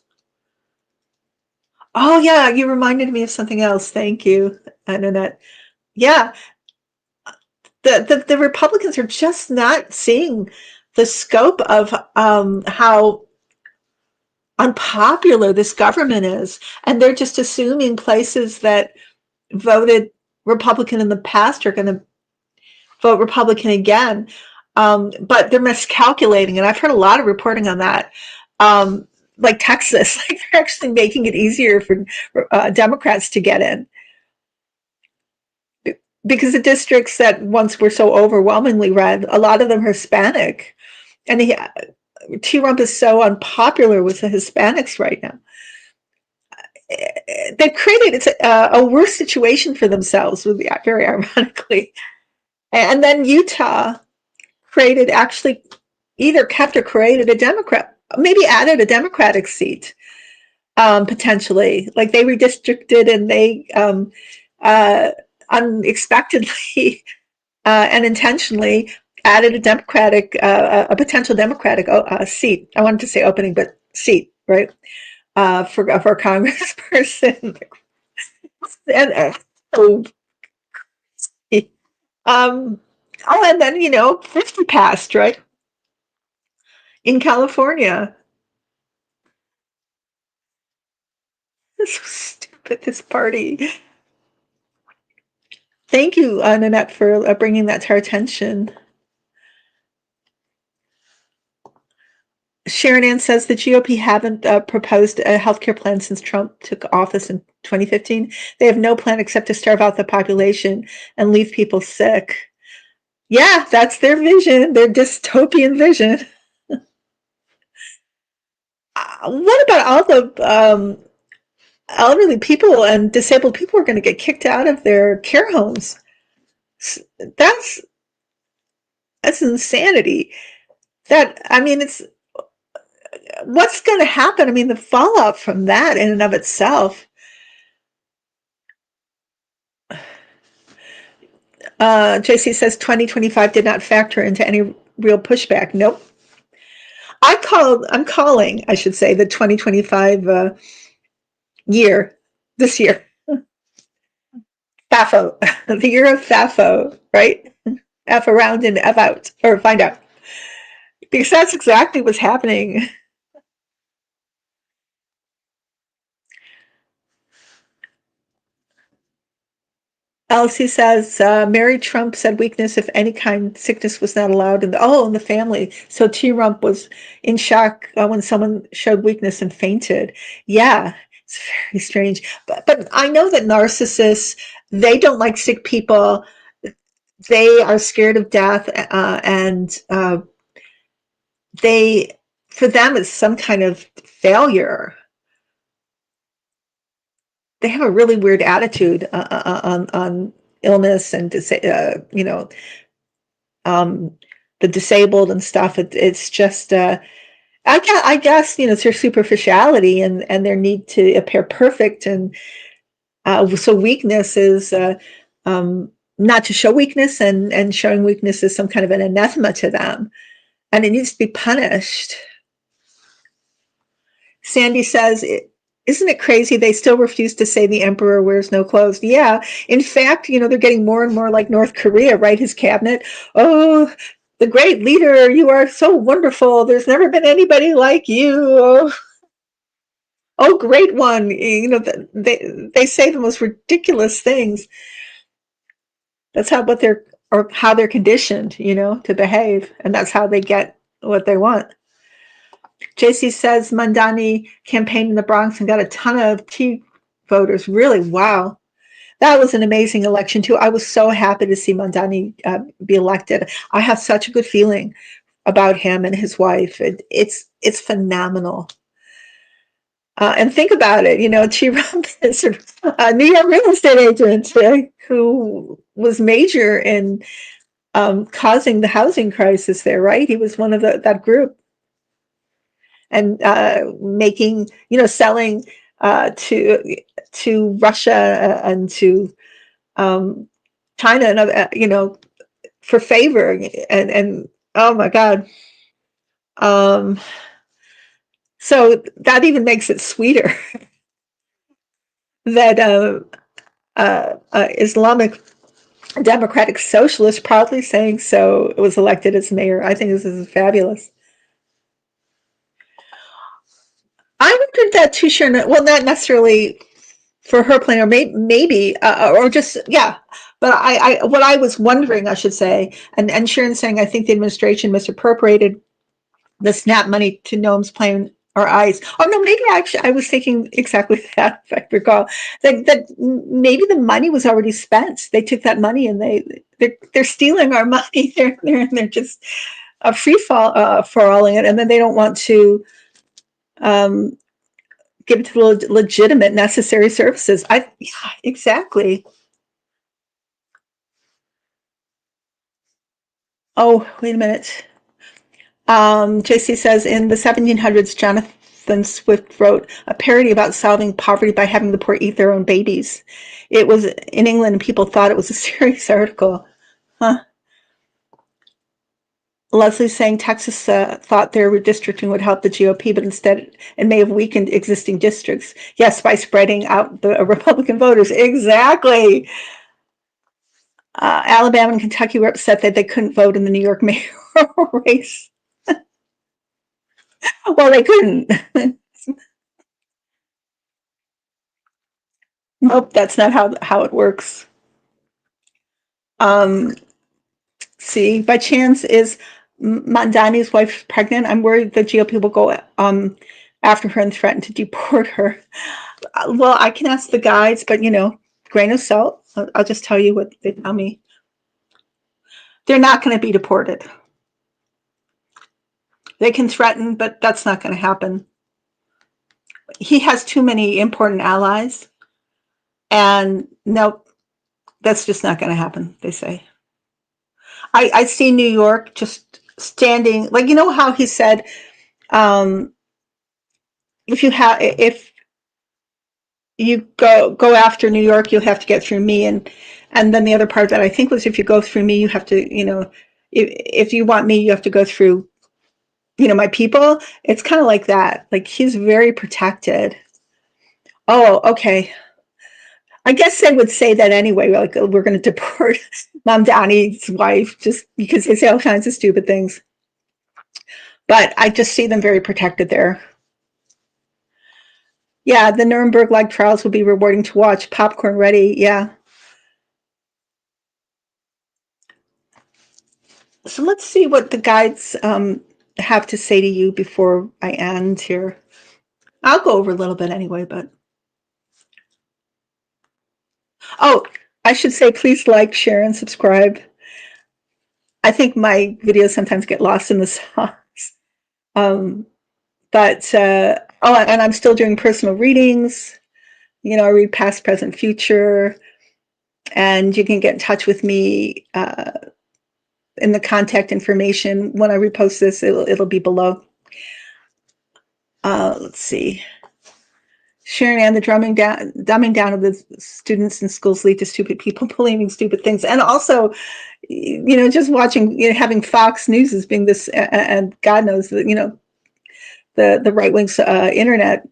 S1: Oh, yeah, you reminded me of something else. Thank you, Annette. Yeah, the Republicans are just not seeing the scope of how unpopular this government is. And they're just assuming places that voted Republican in the past are going to vote Republican again. But they're miscalculating. And I've heard a lot of reporting on that. Like Texas, like they're actually making it easier for Democrats to get in. Because the districts that once were so overwhelmingly red, a lot of them are Hispanic. And Trump is so unpopular with the Hispanics right now. They've created a worse situation for themselves, very ironically. And then Utah created, actually either kept or created a Democrat, maybe added a Democratic seat, potentially. Like they redistricted and they unexpectedly and intentionally added a potential Democratic seat. I wanted to say opening, but seat, right? For a congressperson. And and then 50 passed, right? In California. This is so stupid, this party. Thank you, Nanette, for bringing that to our attention. Sharon Ann says the GOP haven't proposed a healthcare plan since Trump took office in 2015. They have no plan except to starve out the population and leave people sick. Yeah, that's their vision, their dystopian vision. What about all the elderly people and disabled people who are going to get kicked out of their care homes? That's insanity. It's what's going to happen? I mean, the fallout from that in and of itself. JC says 2025 did not factor into any real pushback. Nope. I'm calling, I should say, the 2025 year, this year. FAFO, the year of FAFO, right? F around and F out, or find out. Because that's exactly what's happening. Elsie says, Mary Trump said weakness of any kind, sickness was not allowed in the family. So Trump was in shock when someone showed weakness and fainted. Yeah, it's very strange. But I know that narcissists, they don't like sick people. They are scared of death, and for them, it's some kind of failure. They have a really weird attitude on illness and the disabled and stuff. It's just I guess it's their superficiality and their need to appear perfect, and so weakness is not to show weakness, and showing weakness is some kind of an anathema to them, and it needs to be punished. Sandy says, isn't it crazy they still refuse to say the emperor wears no clothes? Yeah. In fact, they're getting more and more like North Korea, right? His cabinet. Oh, the great leader, you are so wonderful. There's never been anybody like you. Oh, great one. They say the most ridiculous things. That's how they're conditioned, to behave. And that's how they get what they want. JC says Mamdani campaigned in the Bronx and got a ton of T voters. Really? Wow. That was an amazing election too. I was so happy to see Mamdani be elected. I have such a good feeling about him and his wife. It's phenomenal. And think about it, Trump is a New York real estate agent who was major in causing the housing crisis there, right? He was one of that group. And making, selling to Russia and to China and other, for favor, and oh my God. So that even makes it sweeter that Islamic Democratic Socialist proudly saying so was elected as mayor. I think this is fabulous. I wondered that too, Sharon. Well, not necessarily for her plan, or maybe, or just, yeah. But what I was wondering, I should say, and Sharon saying, I think the administration misappropriated the SNAP money to Noam's plan or ICE. Oh no, maybe actually I was thinking exactly that, if I recall. That maybe the money was already spent. They took that money and they're stealing our money. They're just free fall falling it, and then they don't want to um, give it to the legitimate necessary services. Yeah, exactly. Oh, wait a minute. JC says in the 1700s, Jonathan Swift wrote a parody about solving poverty by having the poor eat their own babies. It was in England, and people thought it was a serious article. Huh. Leslie's saying Texas thought their redistricting would help the GOP, but instead it may have weakened existing districts. Yes, by spreading out the Republican voters. Exactly. Alabama and Kentucky were upset that they couldn't vote in the New York mayor race. Well, they couldn't. Nope, that's not how it works. Um, see, by chance is Mandani's wife pregnant? I'm worried the GOP will go after her and threaten to deport her. Well, I can ask the guides, but grain of salt. I'll just tell you what they tell me. They're not going to be deported. They can threaten, but that's not going to happen. He has too many important allies, and nope, that's just not going to happen. They say. I see New York just standing, like, how he said, um, if you go after New York, you'll have to get through me, and then the other part that I think was, if you go through me, you have to, if you want me, you have to go through, my people. It's kind of like that. Like, he's very protected. Oh, okay. I guess they would say that anyway. Like, we're going to deport Mamdani's wife just because they say all kinds of stupid things. But I just see them very protected there. Yeah, the Nuremberg-like trials will be rewarding to watch. Popcorn ready. Yeah. So let's see what the guides have to say to you before I end here. I'll go over a little bit anyway, but. Oh, I should say, please like, share, and subscribe. I think my videos sometimes get lost in the sauce. But, and I'm still doing personal readings. I read past, present, future. And you can get in touch with me in the contact information. When I repost this, it'll be below. Let's see. Sharon Ann, the dumbing down of the students in schools lead to stupid people believing stupid things. And also, just watching, having Fox News as being this, and God knows that, the right wing's internet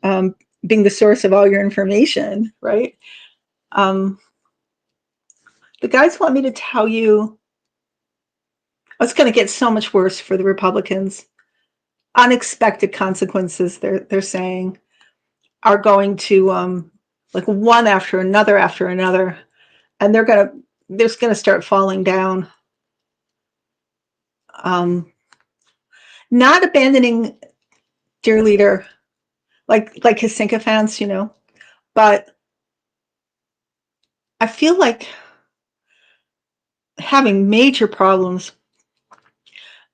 S1: being the source of all your information, right? The guys want me to tell you, it's going to get so much worse for the Republicans. Unexpected consequences, they're saying, are going to like one after another, and they're going to start falling down. Not abandoning dear leader like his sycophants, but I feel like having major problems,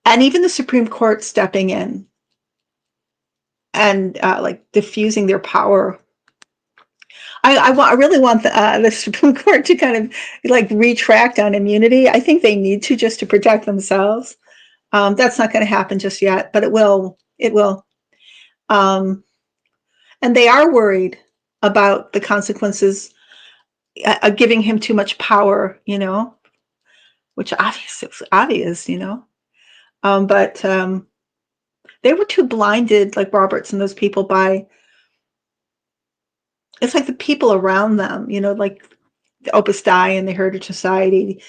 S1: and even the Supreme Court stepping in and like diffusing their power. I really want the Supreme Court to kind of like retract on immunity. I think they need to, just to protect themselves. That's not going to happen just yet, but it will. It will. And they are worried about the consequences of giving him too much power, which obviously was obvious, but they were too blinded, like Roberts and those people, by, it's like the people around them, like the Opus Dei and the Heritage Society,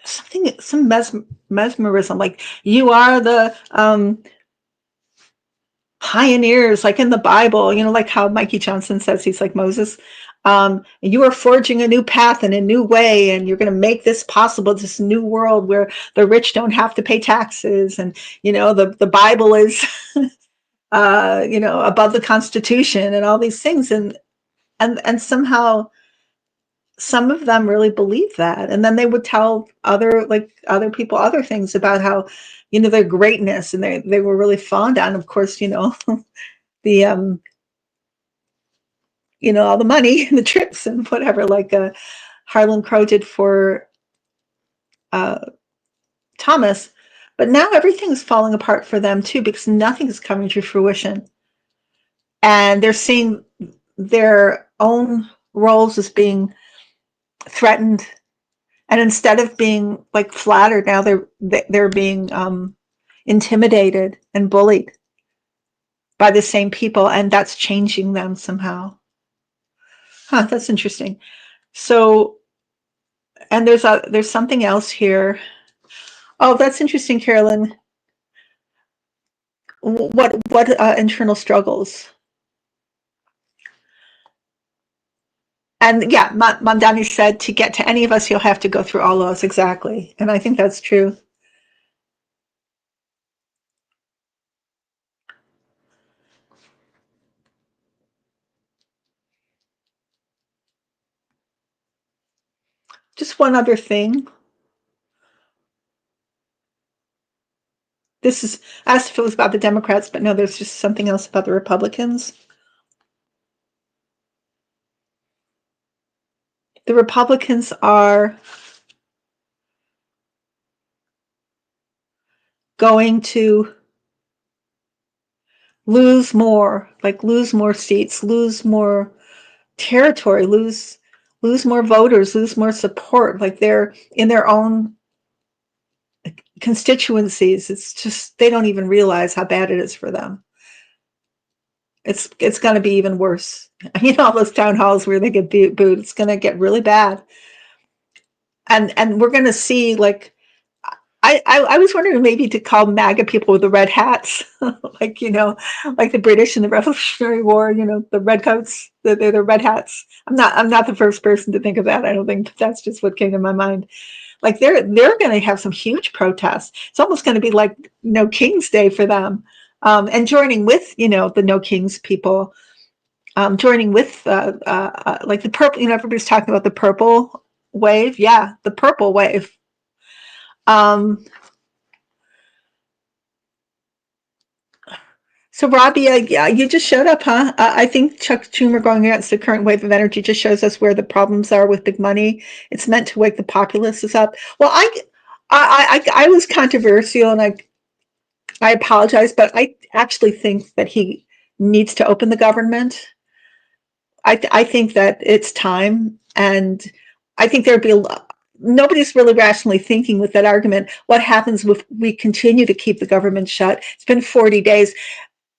S1: some mesmerism, like, you are the pioneers, like in the Bible, like how Mikey Johnson says he's like Moses. And you are forging a new path and a new way, and you're going to make this possible, this new world where the rich don't have to pay taxes. And, the Bible is, above the Constitution and all these things. And somehow some of them really believe that. And then they would tell other people other things about how, their greatness, and they were really fond on, of course, the all the money and the trips and whatever, like Harlan Crow did for Thomas. But now everything's falling apart for them too, because nothing's coming to fruition. And they're seeing their own roles as being threatened. And instead of being like flattered, now they're being intimidated and bullied by the same people, and that's changing them somehow. Huh, that's interesting. So, and there's something else here. Oh, that's interesting, Carolyn. What internal struggles? And yeah, Mamdani said, to get to any of us, you'll have to go through all of us. Exactly. And I think that's true. Just one other thing. This is, I asked if it was about the Democrats, but no, there's just something else about the Republicans. The Republicans are going to lose more seats, lose more territory, lose more voters, lose more support. Like they're in their own constituencies. It's just, they don't even realize how bad it is for them. It's going to be even worse. All those town halls where they get booed, it's going to get really bad. And we're going to see, like, I was wondering maybe to call MAGA people with the red hats, like the British in the Revolutionary War, the redcoats, they're the red hats. I'm not the first person to think of that. I don't think, but that's just what came to my mind. Like they're going to have some huge protests. It's almost going to be like No King's Day for them, and joining with the No Kings people, joining with like the purple. Everybody's talking about the purple wave. Yeah, the purple wave. So Rabia, yeah, you just showed up, huh? I think Chuck Schumer going against the current wave of energy just shows us where the problems are with big money. It's meant to wake the populaces up. Well, I was controversial, and I apologize, but I actually think that he needs to open the government. I think that it's time, and I think there'd be nobody's really rationally thinking with that argument. What happens if we continue to keep the government shut? It's been 40 days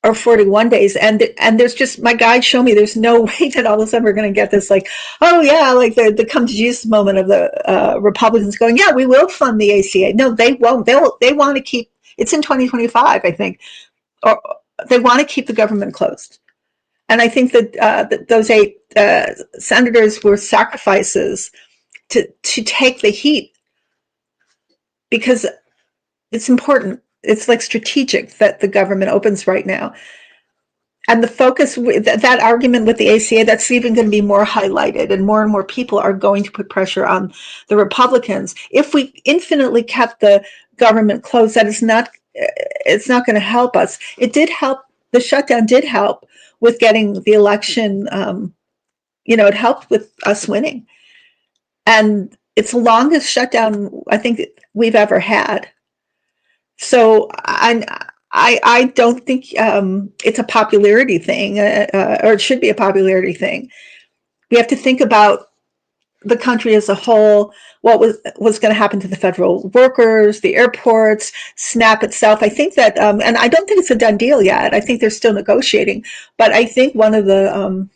S1: or 41 days, and there's just, my guide showed me there's no way that all of a sudden we're going to get this, like, oh yeah, like the come to Jesus moment of the Republicans going, yeah, we will fund the ACA. No, they won't. They want to keep, it's in 2025, I think, or they want to keep the government closed. And I think that those 8 senators were sacrifices to take the heat, because it's important. It's like strategic that the government opens right now. And the focus, that argument with the ACA, that's even going to be more highlighted, and more people are going to put pressure on the Republicans. If we infinitely kept the government closed, that is not, it's not going to help us. It did help, the shutdown did help with getting the election, it helped with us winning. And it's the longest shutdown I think we've ever had. So I don't think it's a popularity thing, or it should be a popularity thing. We have to think about the country as a whole, what was going to happen to the federal workers, the airports, SNAP itself. I think that, and I don't think it's a done deal yet. I think they're still negotiating. But I think one of the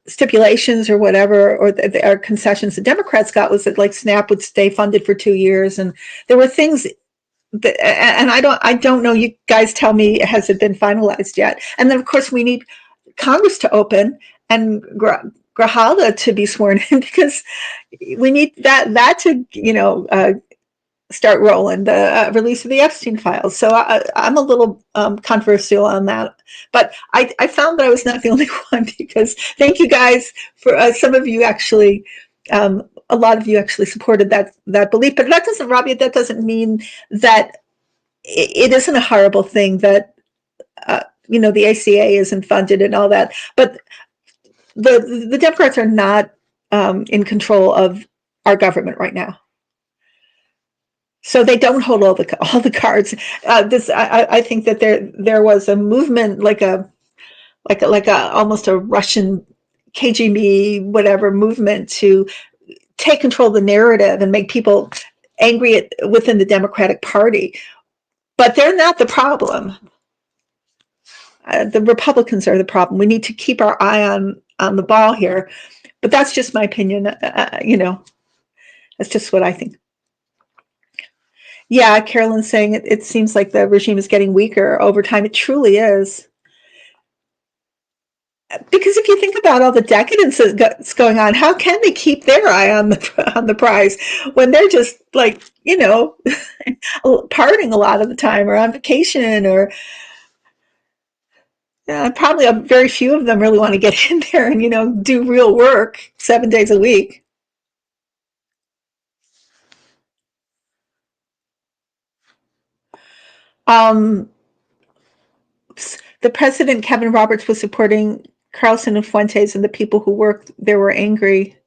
S1: stipulations or whatever, or concessions the Democrats got, was that like SNAP would stay funded for 2 years. And there were things and I don't know. You guys tell me, has it been finalized yet? And then, of course, we need Congress to open and Grijalva to be sworn in, because we need that to start rolling, the release of the Epstein files. So I'm a little controversial on that, but I found that I was not the only one, because thank you guys for some of you actually. A lot of you actually supported that belief, but that doesn't, Robbie, that doesn't mean that it isn't a horrible thing that the ACA isn't funded and all that. But the Democrats are not in control of our government right now, so they don't hold all the cards. I think that there was a movement, like a almost a Russian KGB whatever movement, to take control of the narrative and make people angry within the Democratic Party. But they're not the problem. The Republicans are the problem. We need to keep our eye on the ball here. But that's just my opinion. That's just what I think. Yeah, Carolyn's saying it seems like the regime is getting weaker over time. It truly is. Because if you think about all the decadence that's going on, how can they keep their eye on the prize when they're just like, partying a lot of the time, or on vacation, or probably very few of them really want to get in there and do real work 7 days a week. The president, Kevin Roberts, was supporting Carlson and Fuentes, and the people who worked there were angry.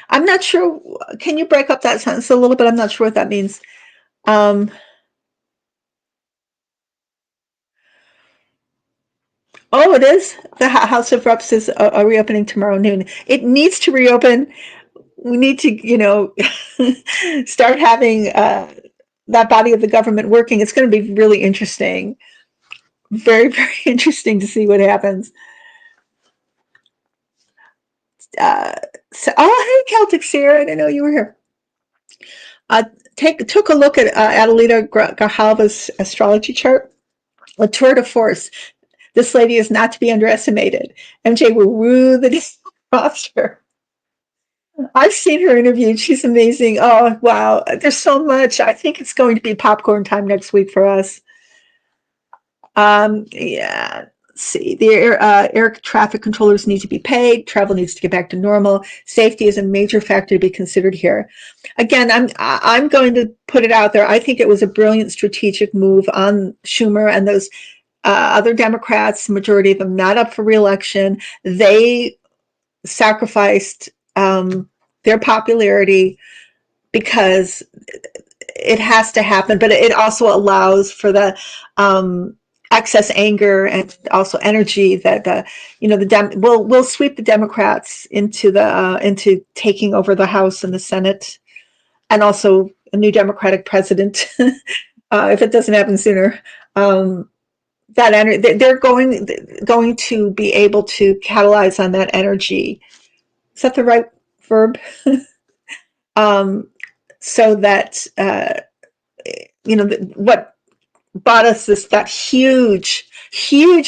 S1: I'm not sure. Can you break up that sentence a little bit? I'm not sure what that means. Oh, it is? The House of Reps is reopening tomorrow noon. It needs to reopen. We need to, start having that body of the government working. It's going to be really interesting. Very, very interesting to see what happens. Hey, Celtic Seer, I didn't know you were here. Took a look at Adelita Grijalva's astrology chart. A tour de force. This lady is not to be underestimated. MJ will rue the roster. I've seen her interviewed. She's amazing. Oh, wow. There's so much. I think it's going to be popcorn time next week for us. Yeah. Let's see. The air traffic controllers need to be paid. Travel needs to get back to normal. Safety is a major factor to be considered here. Again, I'm going to put it out there. I think it was a brilliant strategic move on Schumer and those other Democrats, the majority of them not up for re-election. They sacrificed their popularity because it has to happen, but it also allows for the excess anger and also energy that will sweep the Democrats into taking over the House and the Senate, and also a new Democratic president if it doesn't happen sooner. That energy, they're going to be able to catalyze on that energy. Is that the right verb? So that what bought us that huge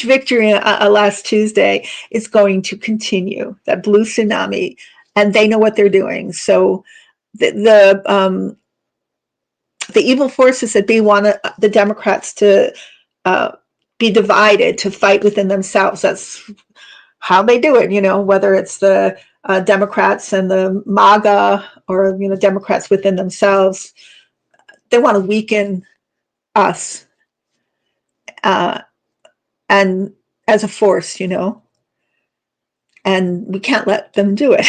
S1: victory last Tuesday is going to continue. That blue tsunami, and they know what they're doing. So the evil forces that want the Democrats to be divided, to fight within themselves. That's how they do it, whether it's the Democrats and the MAGA, or, Democrats within themselves. They want to weaken us and as a force, and we can't let them do it.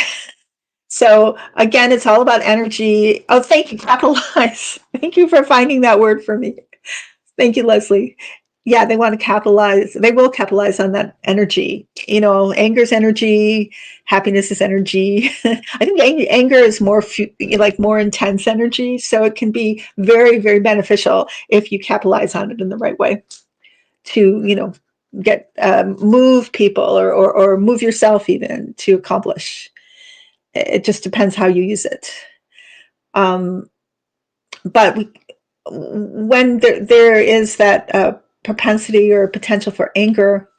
S1: So again, it's all about energy. Oh, thank you, capitalize. Thank you for finding that word for me. Thank you, Leslie. Yeah, they want to capitalize. They will capitalize on that energy. Anger is energy. Happiness is energy. I think anger is more more intense energy. So it can be very, very beneficial if you capitalize on it in the right way to, get move people or move yourself even to accomplish. It just depends how you use it. But when there is that propensity or potential for anger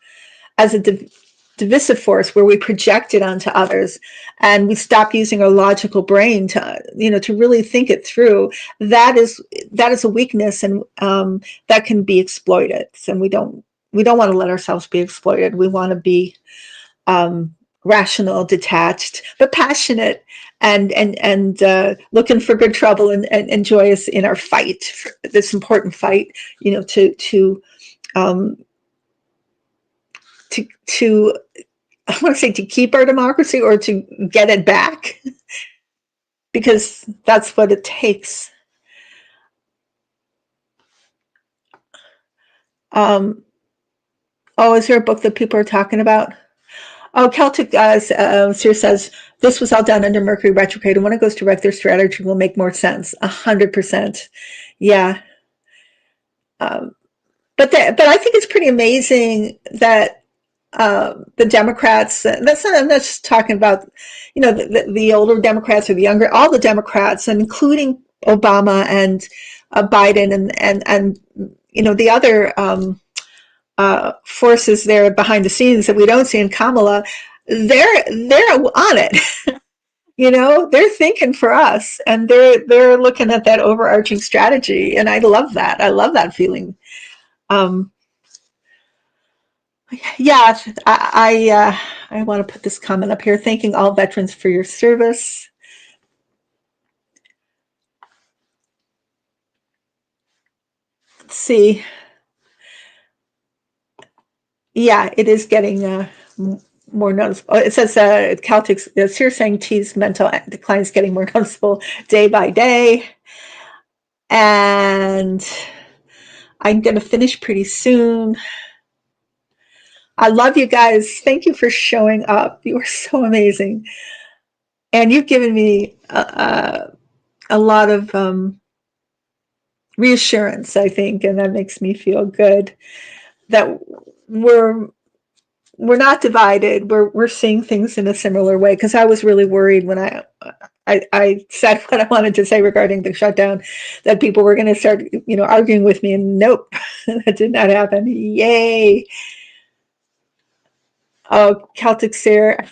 S1: as a divisive force where we project it onto others and we stop using our logical brain to to really think it through, that is a weakness, and that can be exploited. And we don't want to let ourselves be exploited. We want to be rational, detached, but passionate, and looking for good trouble, and joyous in our fight, this important fight, um, to I want to say to keep our democracy or to get it back, because that's what it takes. Um, oh, is there a book that people are talking about? Oh, Celtic Seer says this was all done under Mercury retrograde, and when it goes direct, their strategy will make more sense. 100%. Yeah. But I think it's pretty amazing that the Democrats. I'm not just talking about the older Democrats or the younger, all the Democrats, and including Obama and Biden, and the other forces there behind the scenes that we don't see in Kamala. They're on it. They're thinking for us, and they're looking at that overarching strategy, and I love that. I love that feeling. Um, yeah, I want to put this comment up here. Thanking all veterans for your service. Let's see. Yeah, it is getting more noticeable. It says Celtics. Sear saying T's mental decline is getting more noticeable day by day, and I'm going to finish pretty soon. I love you guys. Thank you for showing up. You are so amazing. And you've given me a lot of reassurance, I think, and that makes me feel good that we're not divided. We're seeing things in a similar way, because I was really worried when I said what I wanted to say regarding the shutdown, that people were going to start, arguing with me, and nope, that did not happen. Yay. Oh, Celtic Seer.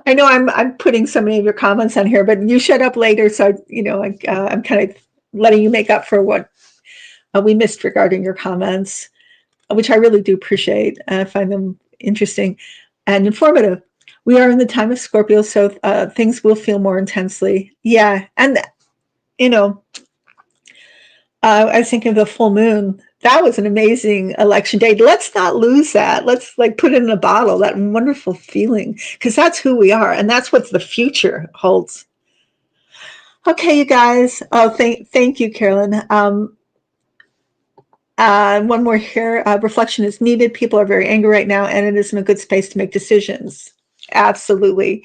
S1: I know I'm putting so many of your comments on here, but you shut up later, so I'm kind of letting you make up for what we missed regarding your comments, which I really do appreciate. I find them interesting and informative. We are in the time of Scorpio, so things will feel more intensely. Yeah, and I was thinking of the full moon. That was an amazing election day. Let's not lose that. Let's put it in a bottle, that wonderful feeling, because that's who we are, and that's what the future holds. Okay, you guys. Oh, thank you, Carolyn. One more here. Reflection is needed. People are very angry right now, and it isn't a good space to make decisions. Absolutely.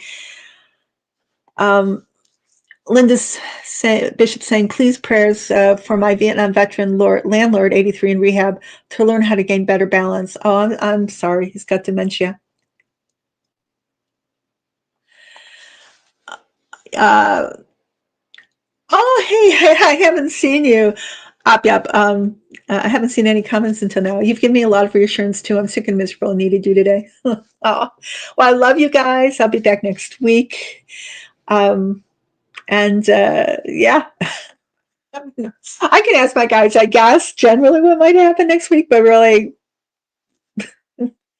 S1: Bishop saying, please prayers for my Vietnam veteran landlord, 83 in rehab, to learn how to gain better balance. Oh, I'm sorry. He's got dementia. Oh, hey, I haven't seen you. Yep. I haven't seen any comments until now. You've given me a lot of reassurance too. I'm sick and miserable and needed you today. Oh, well, I love you guys. I'll be back next week. And yeah, I can ask my guys, I guess, generally what might happen next week, but really,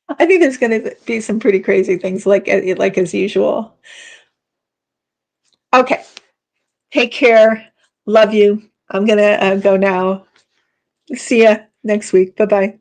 S1: I think there's going to be some pretty crazy things, like as usual. Okay, take care. Love you. I'm gonna go now. See ya next week. Bye bye.